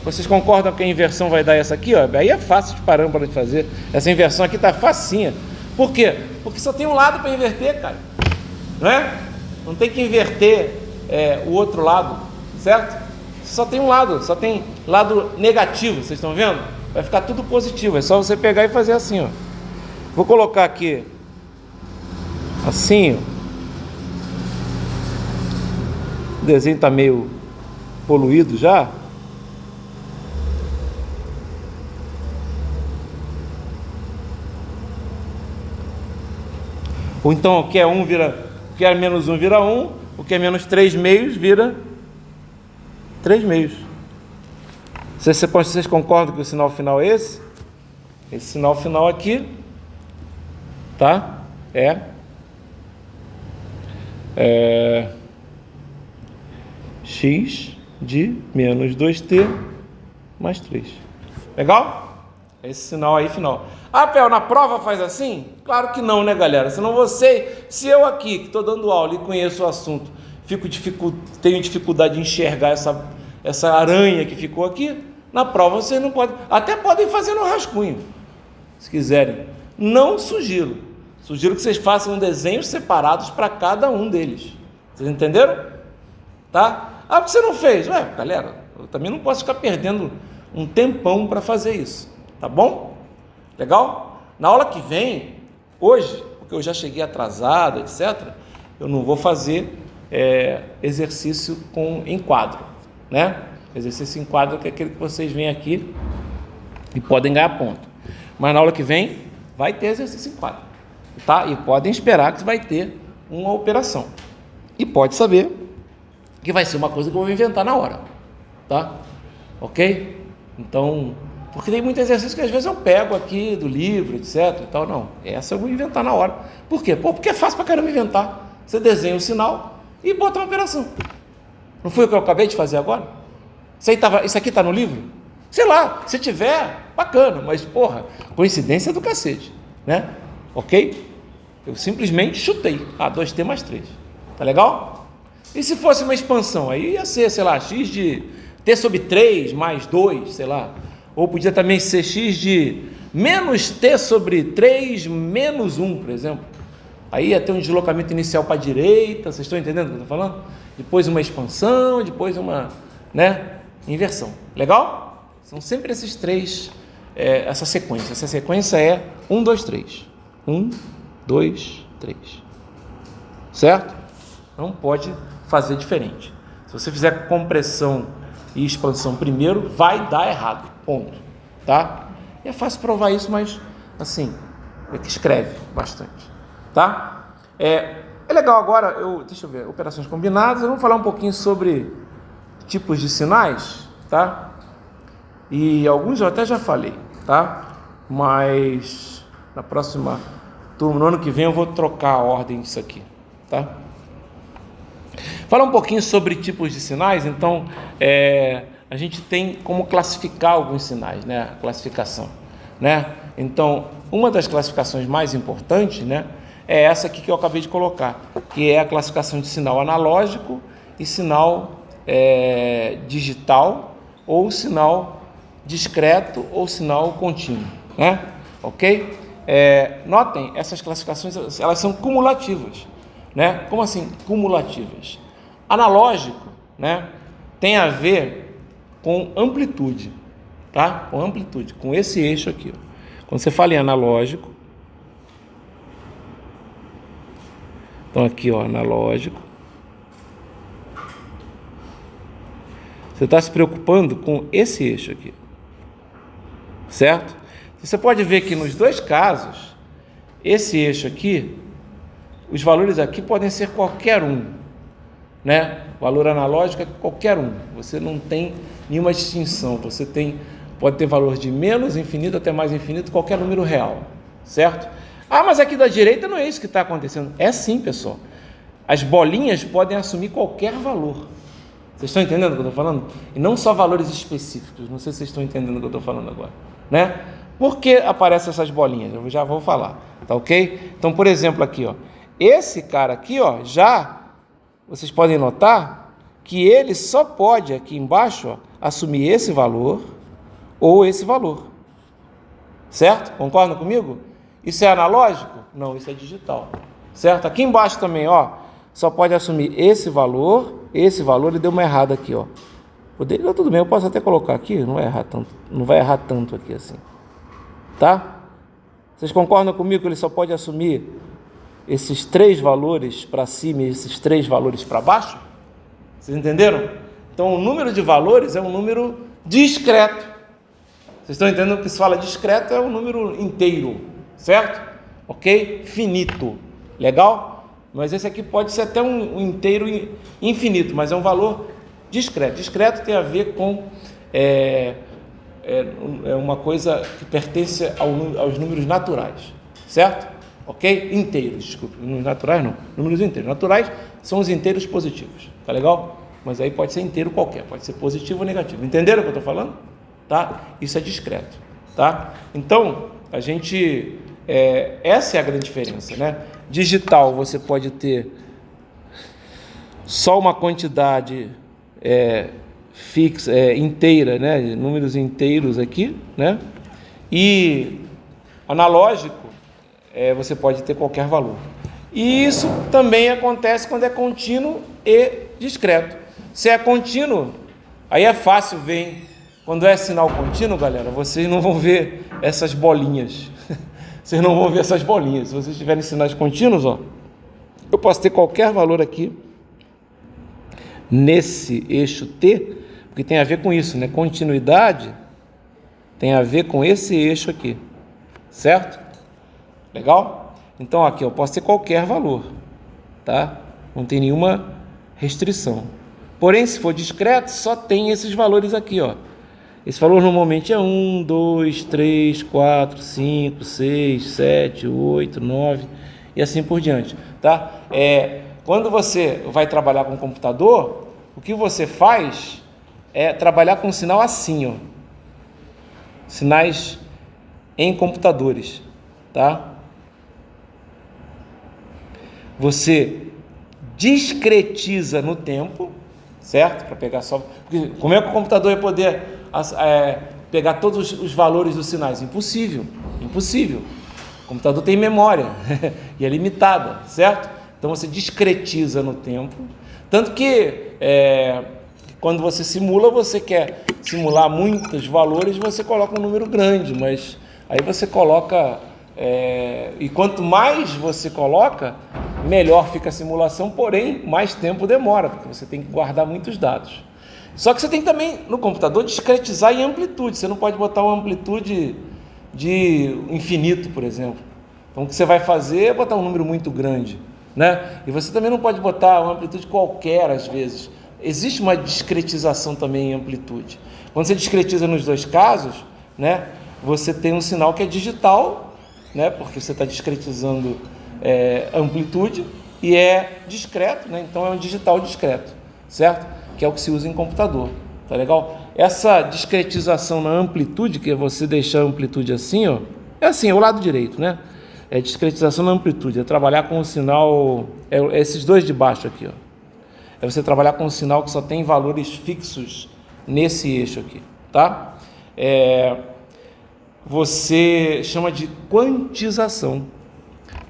Vocês concordam que a inversão vai dar essa aqui? Ó? Aí é fácil de parâmetro de fazer. Essa inversão aqui está facinha. Por quê? Porque só tem um lado para inverter, cara. Não é? Não tem que inverter o outro lado, certo? Só tem um lado, só tem lado negativo, vocês estão vendo? Vai ficar tudo positivo, é só você pegar e fazer assim, ó. Vou colocar aqui, assim, ó. O desenho está meio poluído já. Ou então o que é 1 vira... O que é menos 1 vira 1, o que é menos 3 meios vira 3 meios. Vocês concordam que o sinal final é esse? Esse sinal final aqui, tá? X de menos 2t mais 3. Legal? Esse sinal aí final. Ah, Pel, na prova faz assim? Claro que não, né, galera? Senão se eu aqui, que estou dando aula e conheço o assunto, tenho dificuldade de enxergar essa aranha que ficou aqui, na prova vocês não podem, até podem fazer no rascunho, se quiserem. Não sugiro. Sugiro que vocês façam desenhos separados para cada um deles. Vocês entenderam? Tá? Ah, porque você não fez? Ué, galera, eu também não posso ficar perdendo um tempão para fazer isso. Tá bom? Legal? Na aula que vem, hoje, porque eu já cheguei atrasado, etc., eu não vou fazer exercício em quadro, né? Exercício em quadro que é aquele que vocês vêm aqui e podem ganhar ponto. Mas na aula que vem vai ter exercício em quadro, tá? E podem esperar que vai ter uma operação. E pode saber que vai ser uma coisa que eu vou inventar na hora, tá? Ok? Então... Porque tem muito exercício que às vezes eu pego aqui do livro, etc. e tal. Não, essa eu vou inventar na hora. Por quê? Porque é fácil pra caramba inventar. Você desenha o sinal e bota uma operação. Não foi o que eu acabei de fazer agora? Isso aqui tá no livro? Sei lá, se tiver, bacana, mas porra, coincidência do cacete, né? Ok? Eu simplesmente chutei. 2t mais 3. Tá legal? E se fosse uma expansão? Aí ia ser, sei lá, x de t sobre 3 mais 2, sei lá. Ou podia também ser x de menos t sobre 3 menos 1, por exemplo. Aí ia ter um deslocamento inicial para a direita, vocês estão entendendo o que eu estou falando? Depois uma expansão, depois uma, inversão. Legal? São sempre esses três, essa sequência. Essa sequência é 1, 2, 3. 1, 2, 3. Certo? Não pode fazer diferente. Se você fizer compressão e expansão primeiro, vai dar errado. Ponto. Tá? E é fácil provar isso, mas assim, é que escreve bastante. Tá? É legal agora, deixa eu ver, operações combinadas, vamos falar um pouquinho sobre tipos de sinais, tá? E alguns eu até já falei, tá? Mas na próxima turma, no ano que vem, eu vou trocar a ordem disso aqui, tá? Falar um pouquinho sobre tipos de sinais. Então, a gente tem como classificar alguns sinais, né? A classificação, né? Então, uma das classificações mais importantes, né, é essa aqui que eu acabei de colocar, que é a classificação de sinal analógico e sinal digital, ou sinal discreto ou sinal contínuo, né? Ok? Notem, essas classificações, elas são cumulativas, né? Como assim cumulativas? Analógico, né, tem a ver com amplitude, tá? Com amplitude, com esse eixo aqui, ó. Quando você fala em analógico, então aqui, ó, analógico, você está se preocupando com esse eixo aqui, certo? Você pode ver que nos dois casos, esse eixo aqui, os valores aqui podem ser qualquer um, né? O valor analógico é qualquer um, você não tem nenhuma distinção, pode ter valor de menos infinito até mais infinito, qualquer número real, certo? Ah, mas aqui da direita não é isso que está acontecendo. É sim, pessoal. As bolinhas podem assumir qualquer valor. Vocês estão entendendo o que eu estou falando? E não só valores específicos. Não sei se vocês estão entendendo o que eu estou falando agora, né? Por que aparecem essas bolinhas? Eu já vou falar, tá ok? Então, por exemplo, aqui, ó, esse cara aqui, ó, vocês podem notar que ele só pode aqui embaixo, ó, assumir esse valor ou esse valor, certo? Concordam comigo? Isso é analógico? Não, isso é digital, certo? Aqui embaixo também, ó, só pode assumir esse valor, e deu uma errada aqui, ó. Tudo bem, eu posso até colocar aqui, não vai errar tanto aqui assim, tá? Vocês concordam comigo que ele só pode assumir esses 3 valores para cima e esses 3 valores para baixo? Vocês entenderam? Então, o número de valores é um número discreto. Vocês estão entendendo que se fala discreto é um número inteiro, certo? Ok? Finito. Legal? Mas esse aqui pode ser até um inteiro infinito, mas é um valor discreto. Discreto tem a ver com uma coisa que pertence aos números naturais, certo? Ok? Inteiros, desculpe. Números naturais não. Números inteiros. Naturais são os inteiros positivos. Tá legal? Mas aí pode ser inteiro qualquer. Pode ser positivo ou negativo. Entenderam o que eu estou falando? Tá? Isso é discreto. Tá? Então, a gente... essa é a grande diferença, né? Digital, você pode ter só uma quantidade fixa, inteira, né? Números inteiros aqui, né? E analógico, você pode ter qualquer valor. E isso também acontece quando é contínuo e discreto. Se é contínuo, aí é fácil ver, hein? Quando é sinal contínuo, galera, vocês não vão ver essas bolinhas. Vocês não vão ver essas bolinhas. Se vocês tiverem sinais contínuos, ó, eu posso ter qualquer valor aqui nesse eixo T, porque tem a ver com isso, né? Continuidade tem a ver com esse eixo aqui, certo? Legal? Então aqui eu posso ter qualquer valor, tá? Não tem nenhuma restrição. Porém, se for discreto, só tem esses valores aqui, ó. Esse valor normalmente é 1, 2, 3, 4, 5, 6, 7, 8, 9 e assim por diante, tá? Quando você vai trabalhar com computador, o que você faz é trabalhar com um sinal assim, ó. Sinais em computadores, tá? Você discretiza no tempo, certo? Para pegar só... Porque como é que o computador vai poder pegar todos os valores dos sinais? Impossível, impossível. O computador tem memória e é limitada, certo? Então você discretiza no tempo. Tanto que quando você simula, você quer simular muitos valores, você coloca um número grande, mas aí você coloca... e quanto mais você coloca, melhor fica a simulação, porém mais tempo demora, porque você tem que guardar muitos dados. Só que você tem que também, no computador, discretizar em amplitude. Você não pode botar uma amplitude de infinito, por exemplo. Então o que você vai fazer é botar um número muito grande, né? E você também não pode botar uma amplitude qualquer às vezes. Existe uma discretização também em amplitude. Quando você discretiza nos dois casos, né, você tem um sinal que é digital, né, porque você está discretizando amplitude, e é discreto, né? Então é um digital discreto, certo? Que é o que se usa em computador, tá legal? Essa discretização na amplitude, que é você deixar a amplitude assim, ó, é assim, é o lado direito, né? É discretização na amplitude, é trabalhar com o sinal, esses dois de baixo aqui, ó. É você trabalhar com um sinal que só tem valores fixos nesse eixo aqui, tá? Você chama de quantização,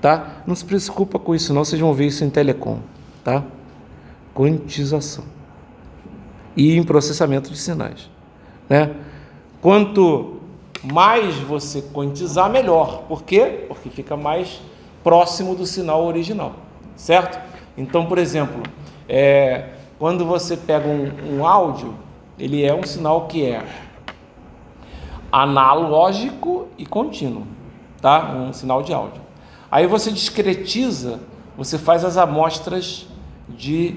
tá? Não se preocupa com isso não, vocês vão ver isso em telecom, tá? Quantização. E em processamento de sinais, né? Quanto mais você quantizar, melhor. Por quê? Porque fica mais próximo do sinal original, certo? Então, por exemplo, quando você pega um áudio, ele é um sinal que é analógico e contínuo, tá? Um sinal de áudio. Aí você discretiza, você faz as amostras de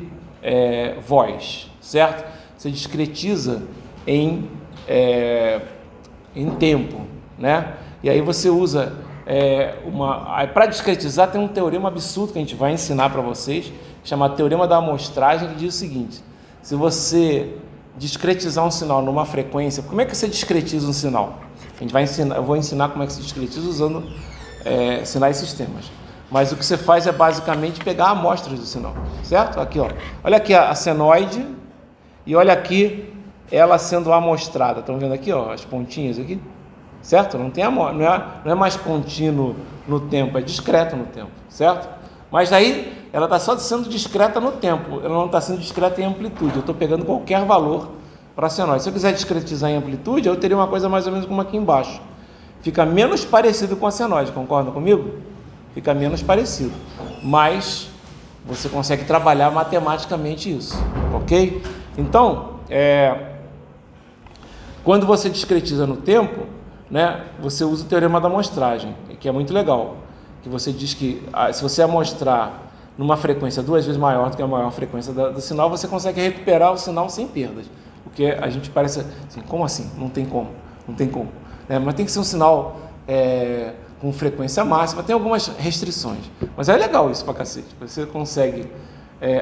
voz, certo? Você discretiza em tempo, né? E aí você usa para discretizar tem um teorema absurdo que a gente vai ensinar para vocês, chamado teorema da amostragem, que diz o seguinte: se você discretizar um sinal numa frequência, como é que você discretiza um sinal? A gente vai ensinar, eu vou ensinar como é que se discretiza usando sinais e sistemas. Mas o que você faz é basicamente pegar amostras do sinal, certo? Aqui, ó. Olha aqui a senoide e olha aqui ela sendo amostrada. Estão vendo aqui, ó, as pontinhas aqui? Certo? Não tem não é mais contínuo no tempo, é discreto no tempo, certo? Mas aí ela está só sendo discreta no tempo, ela não está sendo discreta em amplitude. Eu estou pegando qualquer valor para a senoide. Se eu quiser discretizar em amplitude, eu teria uma coisa mais ou menos como aqui embaixo. Fica menos parecido com a senoide, concordam comigo? Fica menos parecido, mas você consegue trabalhar matematicamente isso, ok? Então, quando você discretiza no tempo, né, você usa o teorema da amostragem, que é muito legal, que você diz que se você amostrar numa frequência 2 vezes maior do que a maior frequência do sinal, você consegue recuperar o sinal sem perdas, porque a gente parece assim, como assim? Não tem como, mas tem que ser um sinal com frequência máxima, tem algumas restrições, mas é legal isso pra cacete, você consegue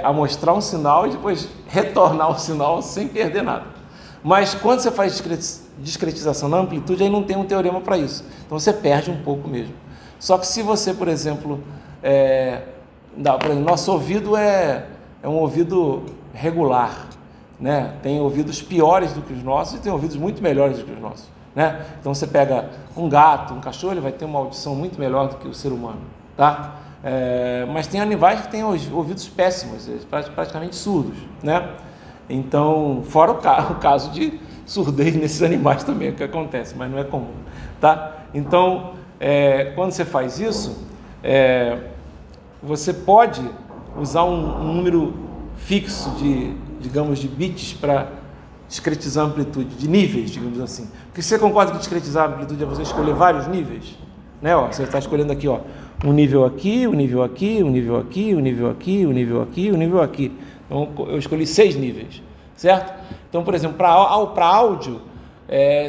amostrar um sinal e depois retornar o sinal sem perder nada. Mas quando você faz discretização na amplitude, aí não tem um teorema para isso, então você perde um pouco mesmo. Só que se você, por exemplo, nosso ouvido é um ouvido regular, né? Tem ouvidos piores do que os nossos e tem ouvidos muito melhores do que os nossos, né? Então você pega um gato, um cachorro, ele vai ter uma audição muito melhor do que o ser humano, tá? Mas tem animais que têm ouvidos péssimos, praticamente surdos, né? Então, fora o caso de surdez nesses animais também, que acontece, mas não é comum, tá? Então, quando você faz isso, você pode usar um número fixo digamos, de bits para discretizar a amplitude, de níveis, digamos assim. Porque você concorda que discretizar a amplitude é você escolher vários níveis? Né? Ó, você está escolhendo aqui, ó, um nível aqui, um nível aqui, um nível aqui, um nível aqui, um nível aqui, um nível aqui. Então, eu escolhi 6 níveis, certo? Então, por exemplo, para áudio,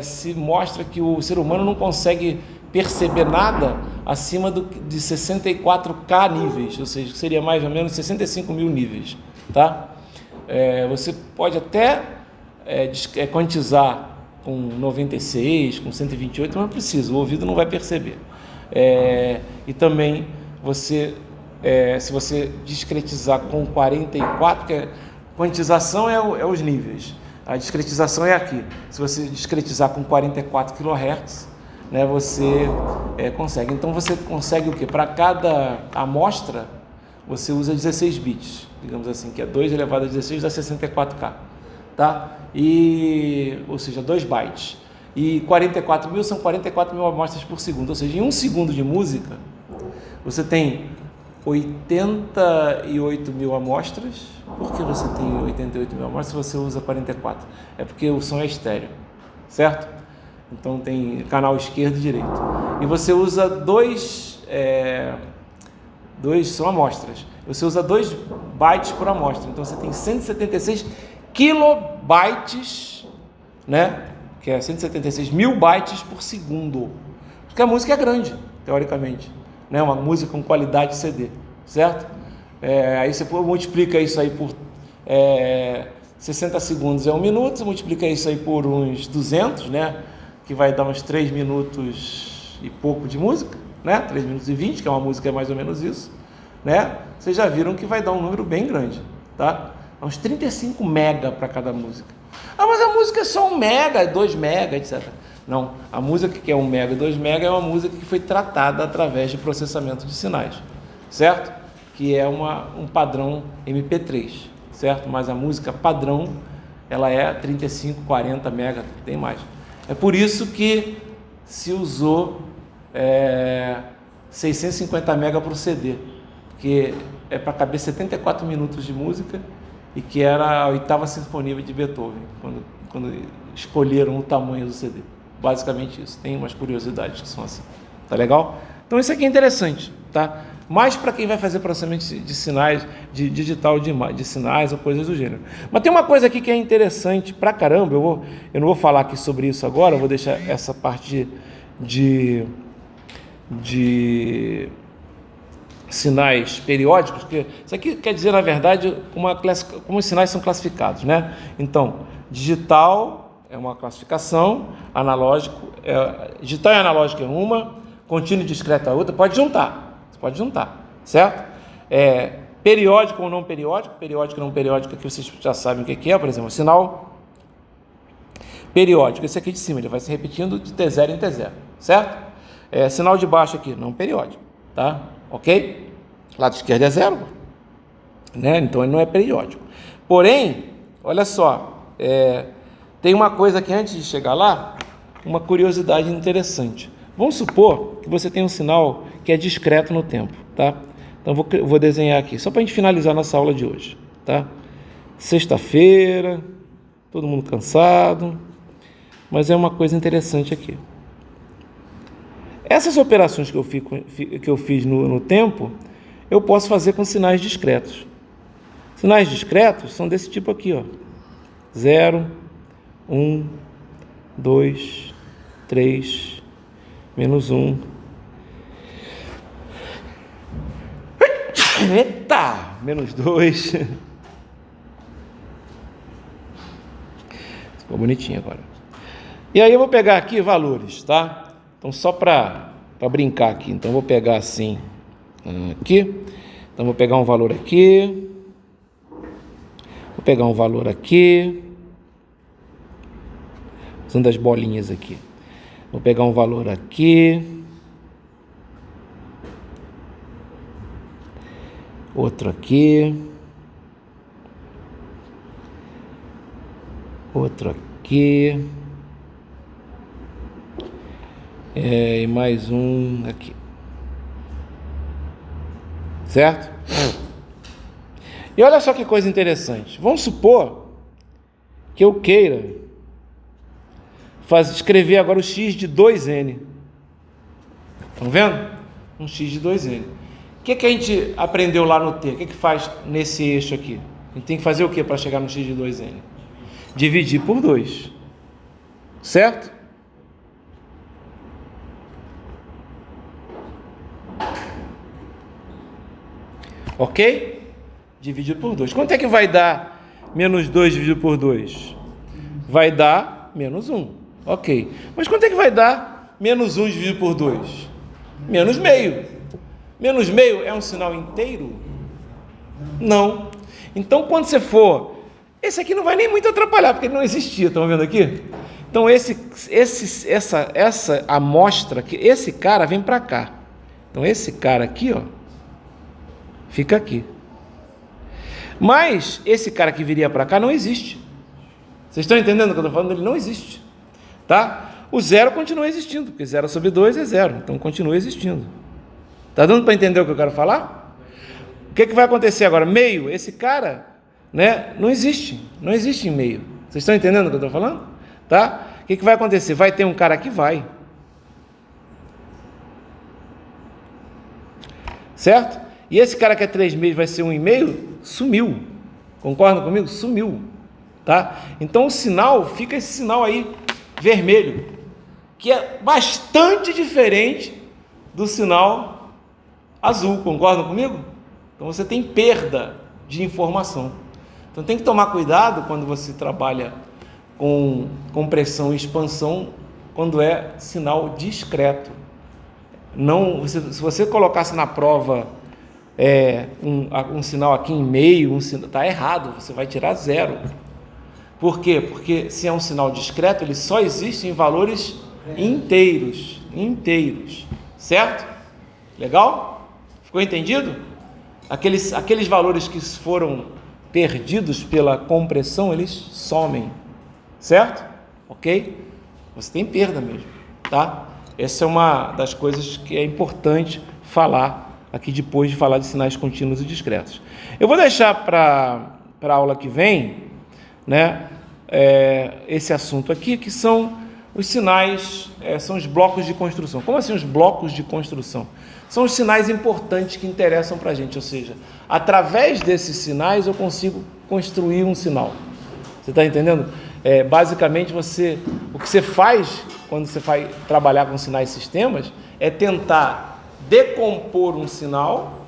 se mostra que o ser humano não consegue perceber nada acima de 64K níveis, ou seja, seria mais ou menos 65 mil níveis, tá? Você pode até quantizar com 96, com 128, mas não precisa, o ouvido não vai perceber. E também se você discretizar com 44, que quantização é os níveis, a discretização é aqui. Se você discretizar com 44 kHz, né, você consegue. Então você consegue o quê? Para cada amostra, você usa 16 bits, digamos assim, que é 2 elevado a 16 dá 64K, tá? Ou seja, 2 bytes. E 44 mil são 44 mil amostras por segundo, ou seja, em 1 segundo de música, você tem 88 mil amostras. Por que você tem 88 mil amostras se você usa 44? É porque o som é estéreo, certo? Então tem canal esquerdo e direito. E você usa são amostras. Você usa 2 bytes por amostra. Então você tem 176 kilobytes, né? Que é 176 mil bytes por segundo. Porque a música é grande, teoricamente, né? Uma música com qualidade CD, certo? Aí você multiplica isso aí por 60 segundos é 1 minuto, você multiplica isso aí por uns 200, né? Que vai dar uns 3 minutos e pouco de música, né? 3 minutos e 20, que é uma música mais ou menos isso, né? Vocês já viram que vai dar um número bem grande, tá? Uns 35 mega para cada música. Mas a música é só 1 mega, 2 mega, etc. Não, a música que é 1 mega e 2 mega é uma música que foi tratada através de processamento de sinais, certo? Que é um padrão MP3, certo? Mas a música padrão, ela é 35, 40 mega, tem mais. É por isso que se usou 650 mega para o CD, que é para caber 74 minutos de música e que era a 8ª Sinfonia de Beethoven, quando escolheram o tamanho do CD. Basicamente isso. Tem umas curiosidades que são assim. Tá legal? Então isso aqui é interessante, tá? Mais para quem vai fazer processamento de sinais, de digital de sinais ou coisas do gênero. Mas tem uma coisa aqui que é interessante pra caramba. Eu não vou falar aqui sobre isso agora, eu vou deixar essa parte de sinais periódicos, porque isso aqui quer dizer, na verdade, como os sinais são classificados, né? Então, digital é uma classificação, digital e analógico é uma, contínuo e discreto é outra, pode juntar, certo? Periódico ou não periódico, periódico ou não periódico, aqui vocês já sabem o que é, por exemplo, sinal periódico, esse aqui de cima, ele vai se repetindo de T0 em T0, certo? Sinal de baixo aqui, não periódico, tá? Ok? Lado esquerdo é 0, né? Então ele não é periódico. Porém, olha só, tem uma coisa que antes de chegar lá, uma curiosidade interessante. Vamos supor que você tem um sinal que é discreto no tempo, tá? Então vou desenhar aqui, só para a gente finalizar nossa aula de hoje, tá? Sexta-feira, todo mundo cansado, mas é uma coisa interessante aqui. Essas operações que eu fiz no tempo, eu posso fazer com sinais discretos. Sinais discretos são desse tipo aqui, ó. 0, 1, 2, 3, menos 1. Eita! Menos 2. Ficou bonitinho agora. E aí eu vou pegar aqui valores, tá? Então, só para brincar aqui, então vou pegar assim, aqui, então vou pegar um valor aqui, vou pegar um valor aqui, usando as bolinhas aqui, vou pegar um valor aqui, outro aqui, outro aqui, e mais um aqui, certo? E olha só que coisa interessante. Vamos supor que eu queira escrever agora o x de 2n. Estão vendo? Um x de 2n. O que a gente aprendeu lá no T? O que faz nesse eixo aqui? A gente tem que fazer o que para chegar no x de 2n? Dividir por 2. Certo? Ok? Dividido por 2. Quanto é que vai dar menos 2 dividido por 2? Vai dar menos 1. Ok. Mas quanto é que vai dar menos 1 dividido por 2? Menos meio. Menos meio é um sinal inteiro? Não. Então, quando você for... Esse aqui não vai nem muito atrapalhar, porque ele não existia. Estão vendo aqui? Então, essa amostra, esse cara vem para cá. Então, esse cara aqui, ó, fica aqui. Mas esse cara que viria para cá não existe. Vocês estão entendendo o que eu estou falando? Ele não existe, tá? O zero continua existindo, porque 0 sobre 2 é 0, então continua existindo. Tá dando para entender o que eu quero falar? O que vai acontecer agora? Meio, esse cara, né, não existe em meio. Vocês estão entendendo o que eu estou falando? Tá? O que vai acontecer? Vai ter um cara que vai. Certo? E esse cara que é 3 meses vai ser 1,5? Sumiu. Concordam comigo? Sumiu. Tá? Então o sinal, fica esse sinal aí, vermelho, que é bastante diferente do sinal azul. Concordam comigo? Então você tem perda de informação. Então tem que tomar cuidado quando você trabalha com compressão e expansão, quando é sinal discreto. Não, se você colocasse na prova um sinal aqui em meio, está errado, você vai tirar 0. Por quê? Porque se é um sinal discreto, ele só existe em valores inteiros, certo? Legal? Ficou entendido? Aqueles valores que foram perdidos pela compressão, eles somem, certo? Ok? Você tem perda mesmo, tá? Essa é uma das coisas que é importante falar aqui depois de falar de sinais contínuos e discretos. Eu vou deixar para a aula que vem, né, esse assunto aqui, que são os sinais, são os blocos de construção. Como assim os blocos de construção? São os sinais importantes que interessam para a gente, ou seja, através desses sinais eu consigo construir um sinal. Você está entendendo? Basicamente, o que você faz quando você vai trabalhar com sinais e sistemas é tentar decompor um sinal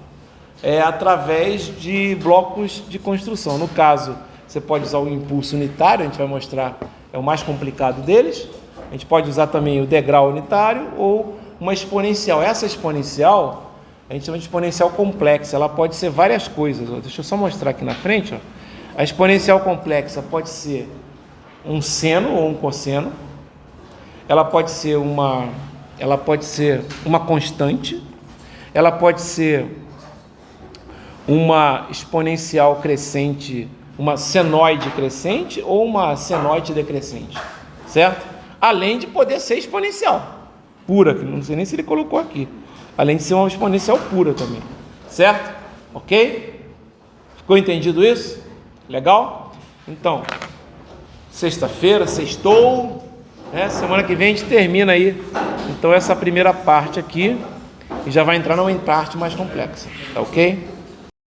através de blocos de construção. No caso, você pode usar o impulso unitário, a gente vai mostrar, é o mais complicado deles. A gente pode usar também o degrau unitário ou uma exponencial. Essa exponencial, a gente chama de exponencial complexa, ela pode ser várias coisas. Deixa eu só mostrar aqui na frente. A exponencial complexa pode ser um seno ou um cosseno, ela pode ser uma constante, ela pode ser uma exponencial crescente, uma senoide crescente ou uma senoide decrescente, certo? Além de poder ser exponencial pura, que não sei nem se ele colocou aqui, além de ser uma exponencial pura também, certo? Ok? Ficou entendido isso? Legal? Então, sexta-feira, sextou, né? Semana que vem a gente termina aí, então, essa primeira parte aqui, e já vai entrar numa parte mais complexa, tá ok?